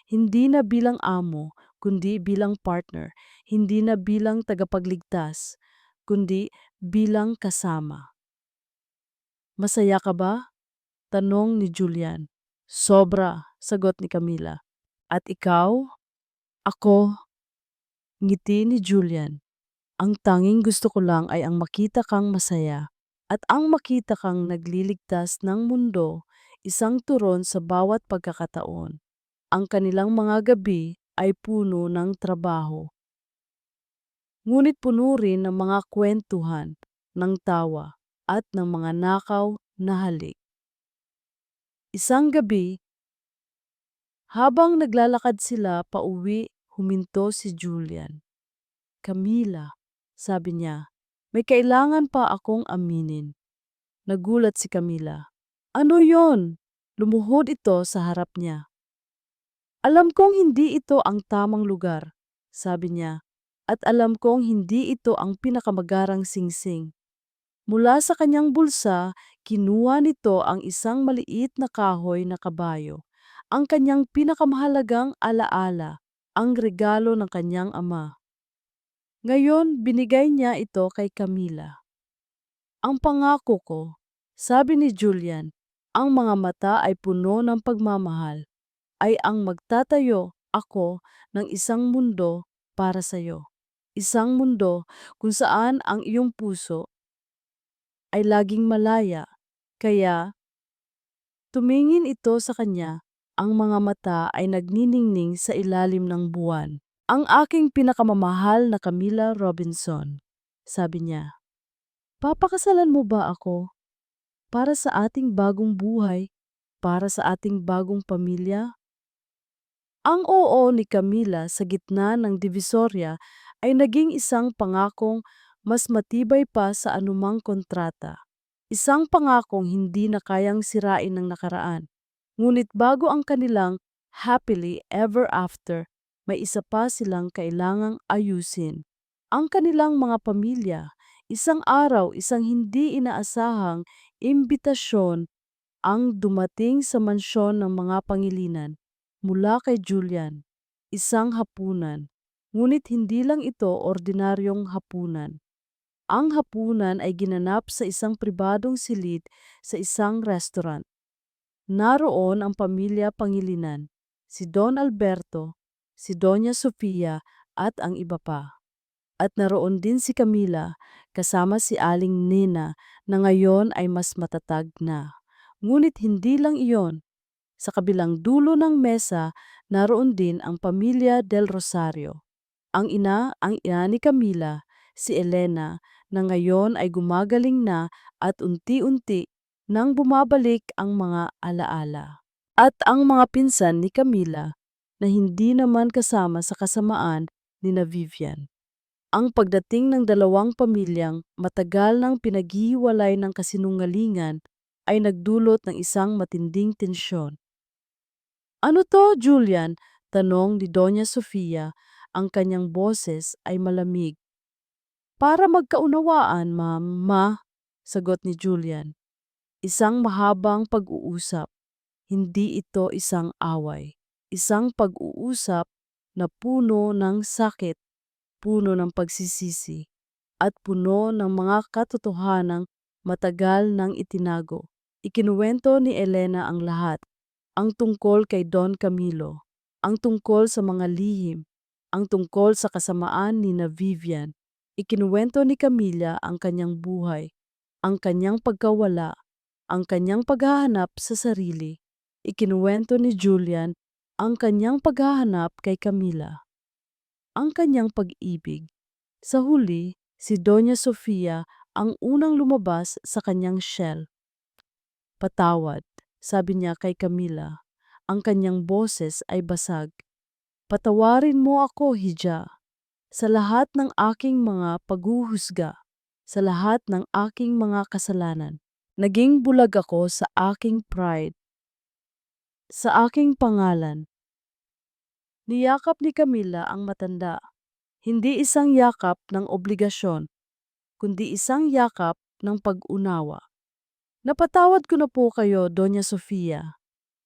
Hindi na bilang amo, kundi bilang partner. Hindi na bilang tagapagligtas, kundi bilang kasama. Masaya ka ba? Tanong ni Julian. Sobra, sagot ni Camila. At ikaw? Ako, ngiti ni Julian. Ang tanging gusto ko lang ay ang makita kang masaya at ang makita kang nagliligtas ng mundo, isang turon sa bawat pagkakataon. Ang kanilang mga gabi ay puno ng trabaho, ngunit puno rin ng mga kwentuhan, ng tawa, at ng mga nakaw na halik. Isang gabi, habang naglalakad sila pauwi, huminto si Julian. Camila, sabi niya, may kailangan pa akong aminin. Nagulat si Camila. Ano yon? Lumuhod ito sa harap niya. Alam kong hindi ito ang tamang lugar, sabi niya, at alam kong hindi ito ang pinakamagarang singsing. Mula sa kanyang bulsa, kinuha nito ang isang maliit na kahoy na kabayo, ang kanyang pinakamahalagang alaala, ang regalo ng kanyang ama. Ngayon, binigay niya ito kay Camila. Ang pangako ko, sabi ni Julian, ang mga mata ay puno ng pagmamahal, ay ang magtatayo ako ng isang mundo para sa iyo. Isang mundo kung saan ang iyong puso ay laging malaya. Kaya, tumingin ito sa kanya, ang mga mata ay nagniningning sa ilalim ng buwan. Ang aking pinakamamahal na Camila Robinson, sabi niya. Papakasalan mo ba ako? Para sa ating bagong buhay? Para sa ating bagong pamilya? Ang oo ni Camila sa gitna ng Divisoria ay naging isang pangakong mas matibay pa sa anumang kontrata. Isang pangakong hindi na kayang sirain ng nakaraan. Ngunit bago ang kanilang happily ever after, may isa pa silang kailangang ayusin. Ang kanilang mga pamilya, isang araw, isang hindi inaasahang imbitasyon ang dumating sa mansyon ng mga Pangilinan mula kay Julian, isang hapunan. Ngunit hindi lang ito ordinaryong hapunan. Ang hapunan ay ginanap sa isang pribadong silid sa isang restaurant. Naroon ang pamilya Pangilinan, si Don Alberto, si Doña Sofia at ang iba pa. At naroon din si Camila kasama si Aling Nena na ngayon ay mas matatag na. Ngunit hindi lang iyon. Sa kabilang dulo ng mesa, naroon din ang pamilya Del Rosario. Ang ina ni Camila, si Elena, na ngayon ay gumagaling na at unti-unti nang bumabalik ang mga alaala. At ang mga pinsan ni Camila na hindi naman kasama sa kasamaan ni na Vivian. Ang pagdating ng dalawang pamilyang matagal nang pinaghihiwalay ng kasinungalingan ay nagdulot ng isang matinding tensyon. "Ano to, Julian?" tanong ni Doña Sofia. Ang kanyang boses ay malamig. "Para magkaunawaan, Ma," sagot ni Julian. "Isang mahabang pag-uusap. Hindi ito isang away. Isang pag-uusap na puno ng sakit, puno ng pagsisisi, at puno ng mga katotohanang matagal nang itinago." Ikinuwento ni Elena ang lahat, ang tungkol kay Don Camilo, ang tungkol sa mga lihim, ang tungkol sa kasamaan ni na Vivian. Ikinuwento ni Camila ang kanyang buhay, ang kanyang pagkawala, ang kanyang paghahanap sa sarili. Ikinuwento ni Julian ang kanyang paghahanap kay Camila, ang kanyang pag-ibig. Sa huli, si Doña Sofia ang unang lumabas sa kanyang shell. "Patawad," sabi niya kay Camila. Ang kanyang boses ay basag. "Patawarin mo ako, Hija, sa lahat ng aking mga paghuhusga, sa lahat ng aking mga kasalanan. Naging bulag ako sa aking pride, sa aking pangalan." Niyakap ni Camila ang matanda. Hindi isang yakap ng obligasyon, kundi isang yakap ng pag-unawa. "Napatawad ko na po kayo, Doña Sofia."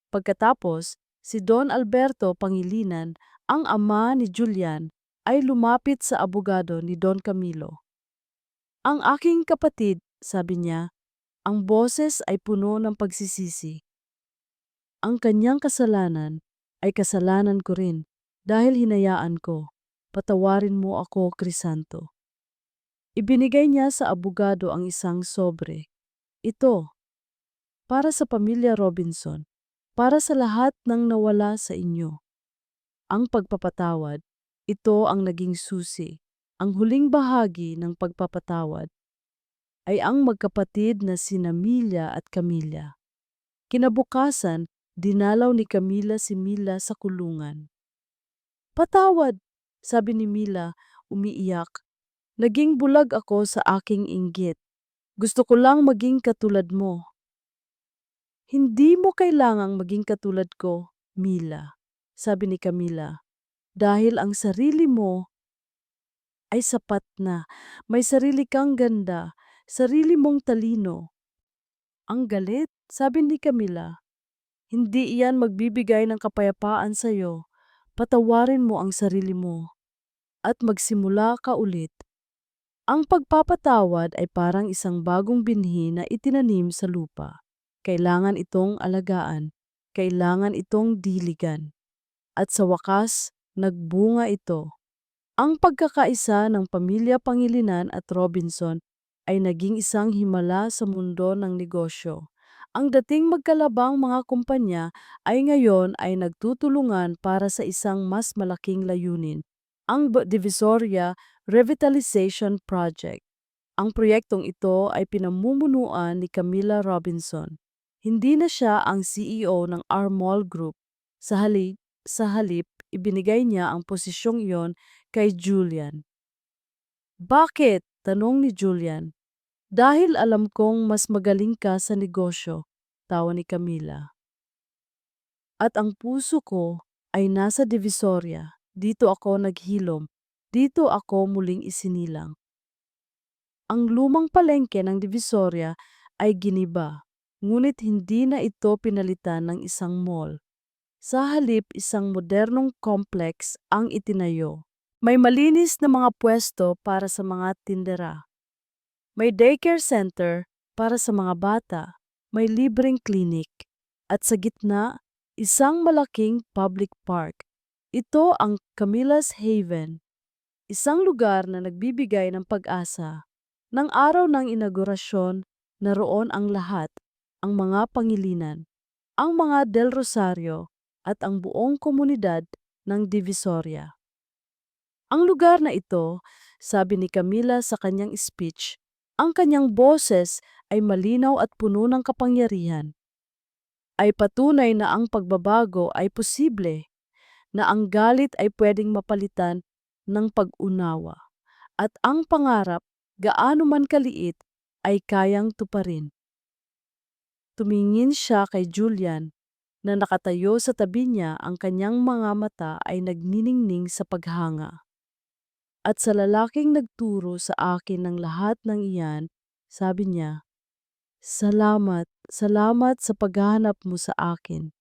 Pagkatapos, si Don Alberto Pangilinan, ang ama ni Julian, ay lumapit sa abogado ni Don Camilo. "Ang aking kapatid," sabi niya, ang boses ay puno ng pagsisisi. "Ang kanyang kasalanan ay kasalanan ko rin dahil hinayaan ko. Patawarin mo ako, Crisanto." Ibinigay niya sa abogado ang isang sobre. "Ito, para sa pamilya Robinson, para sa lahat ng nawala sa inyo. Ang pagpapatawad, ito ang naging susi. Ang huling bahagi ng pagpapatawad ay ang magkapatid na sina Mila at Camila." Kinabukasan, dinalaw ni Camila si Mila sa kulungan. "Patawad," sabi ni Mila, umiiyak. "Naging bulag ako sa aking inggit. Gusto ko lang maging katulad mo." "Hindi mo kailangang maging katulad ko, Mila," sabi ni Camila. "Dahil ang sarili mo ay sapat na. May sarili kang ganda, sarili mong talino." "Ang galit," sabi ni Camila. "Hindi iyan magbibigay ng kapayapaan sa'yo. Patawarin mo ang sarili mo at magsimula ka ulit." Ang pagpapatawad ay parang isang bagong binhi na itinanim sa lupa. Kailangan itong alagaan, kailangan itong diligan. At sa wakas, nagbunga ito. Ang pagkakaisa ng pamilya Pangilinan at Robinson ay naging isang himala sa mundo ng negosyo. Ang dating magkalabang mga kumpanya ay ngayon ay nagtutulungan para sa isang mas malaking layunin, ang Divisoria Revitalization Project. Ang proyektong ito ay pinamumunuan ni Camila Robinson. Hindi na siya ang CEO ng Armol Group. Sa halip, ibinigay niya ang posisyong iyon kay Julian. "Bakit?" tanong ni Julian. "Dahil alam kong mas magaling ka sa negosyo," tawa ni Camila. "At ang puso ko ay nasa Divisoria. Dito ako naghilom. Dito ako muling isinilang." Ang lumang palengke ng Divisoria ay giniba, ngunit hindi na ito pinalitan ng isang mall. Sa halip, isang modernong complex ang itinayo. May malinis na mga pwesto para sa mga tindera. May daycare center para sa mga bata. May libreng klinik. At sa gitna, isang malaking public park. Ito ang Camila's Haven. isang lugar na nagbibigay ng pag-asa. Nang araw ng inaugurasyon, naroon ang lahat, ang mga Pangilinan, ang mga Del Rosario at ang buong komunidad ng Divisoria. Ang lugar na ito, sabi ni Camila sa kanyang speech, ang kanyang boses ay malinaw at puno ng kapangyarihan, ay patunay na ang pagbabago ay posible, na ang galit ay pwedeng mapalitan ng pag-unawa, at ang pangarap, gaano man kaliit, ay kayang tuparin. Tumingin siya kay Julian na nakatayo sa tabi niya, ang kanyang mga mata ay nagniningning sa paghanga. At sa lalaking nagturo sa akin ng lahat ng iyan, sabi niya, "Salamat, salamat sa paghahanap mo sa akin,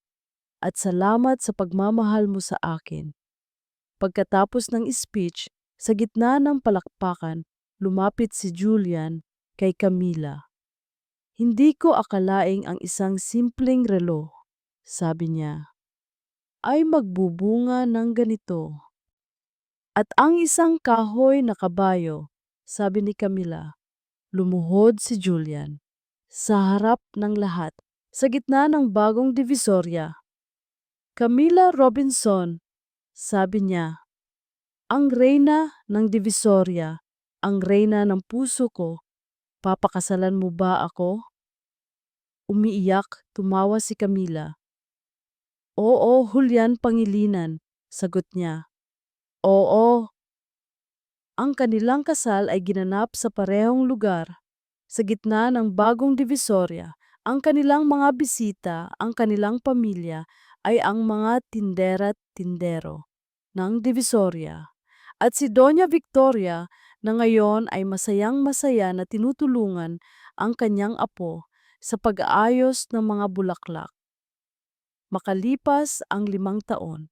at salamat sa pagmamahal mo sa akin." Pagkatapos ng speech, sa gitna ng palakpakan, lumapit si Julian kay Camila. "Hindi ko akalaing ang isang simpleng relo," sabi niya, "ay magbubunga ng ganito. At ang isang kahoy na kabayo," sabi ni Camila. Lumuhod si Julian sa harap ng lahat, sa gitna ng bagong Divisoria. "Camila Robinson," sabi niya, "ang reyna ng Divisoria, ang reyna ng puso ko, papakasalan mo ba ako?" Umiiyak, tumawa si Camila. "Oo, Julian Pangilinan," sagot niya. "Oo." Ang kanilang kasal ay ginanap sa parehong lugar, sa gitna ng bagong Divisoria. Ang kanilang mga bisita, ang kanilang pamilya, ay ang mga tindera't tindero ng Divisoria. At si Doña Victoria na ngayon ay masayang-masaya na tinutulungan ang kanyang apo sa pag-aayos ng mga bulaklak. Makalipas ang 5 taon,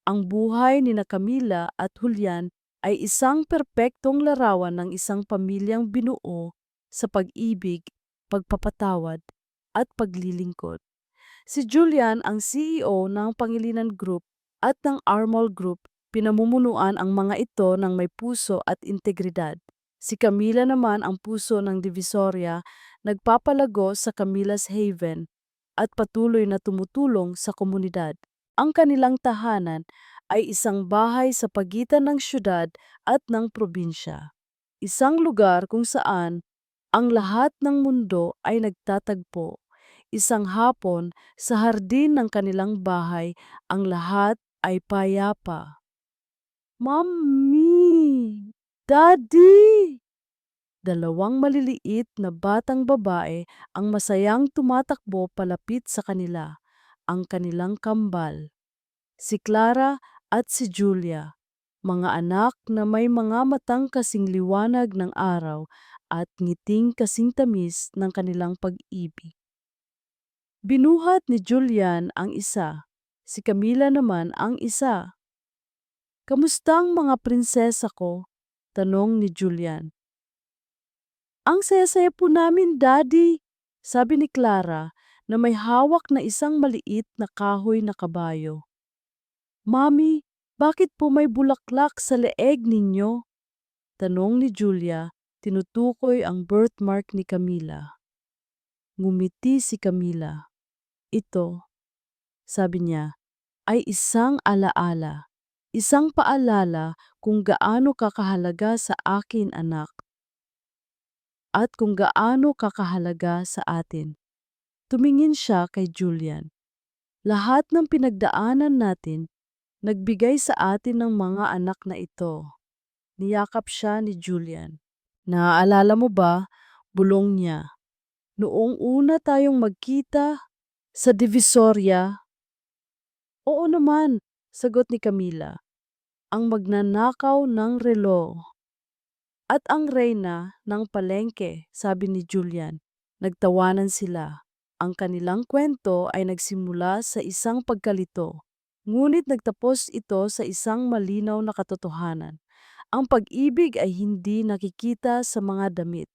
ang buhay ni na Camila at Julian ay isang perpektong larawan ng isang pamilyang binuo sa pag-ibig, pagpapatawad, at paglilingkod. Si Julian ang CEO ng Pangilinan Group at ng Armol Group, pinamumunuan ang mga ito ng may puso at integridad. Si Camila naman ang puso ng Divisoria, nagpapalago sa Camila's Haven at patuloy na tumutulong sa komunidad. Ang kanilang tahanan ay isang bahay sa pagitan ng syudad at ng probinsya. Isang lugar kung saan ang lahat ng mundo ay nagtatagpo. Isang hapon sa hardin ng kanilang bahay, ang lahat ay payapa. "Mommy! Daddy!" Dalawang maliliit na batang babae ang masayang tumatakbo palapit sa kanila, ang kanilang kambal. Si Clara at si Julia, mga anak na may mga matang kasing liwanag ng araw at ngiting kasing tamis ng kanilang pag-ibig. Binuhat ni Julian ang isa, si Camila naman ang isa. "Kamusta ang mga prinsesa ko?" tanong ni Julian. "Ang saya-saya po namin, Daddy," sabi ni Clara na may hawak na isang maliit na kahoy na kabayo. "Mommy, bakit po may bulaklak sa leeg ninyo?" tanong ni Julia, tinutukoy ang birthmark ni Camila. Ngumiti si Camila. "Ito," sabi niya, "ay isang alaala, isang paalala kung gaano kakahalaga sa akin, anak, at kung gaano kakahalaga sa atin." Tumingin siya kay Julian. "Lahat ng pinagdaanan natin, nagbigay sa atin ng mga anak na ito." Niyakap siya ni Julian. "Naaalala mo ba?" bulong niya. "Noong una tayong magkita sa Divisoria?" "Oo naman," sagot ni Camila. "Ang magnanakaw ng relo." "At ang reyna ng palengke," sabi ni Julian. Nagtawanan sila. Ang kanilang kwento ay nagsimula sa isang pagkalito, ngunit nagtapos ito sa isang malinaw na katotohanan. Ang pag-ibig ay hindi nakikita sa mga damit.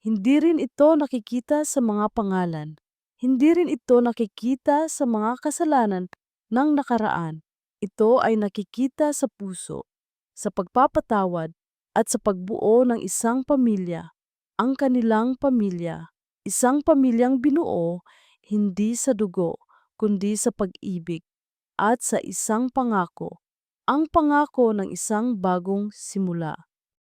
Hindi rin ito nakikita sa mga pangalan. Hindi rin ito nakikita sa mga kasalanan ng nakaraan. Ito ay nakikita sa puso, sa pagpapatawad at sa pagbuo ng isang pamilya, ang kanilang pamilya. Isang pamilyang binuo hindi sa dugo, kundi sa pag-ibig at sa isang pangako, ang pangako ng isang bagong simula.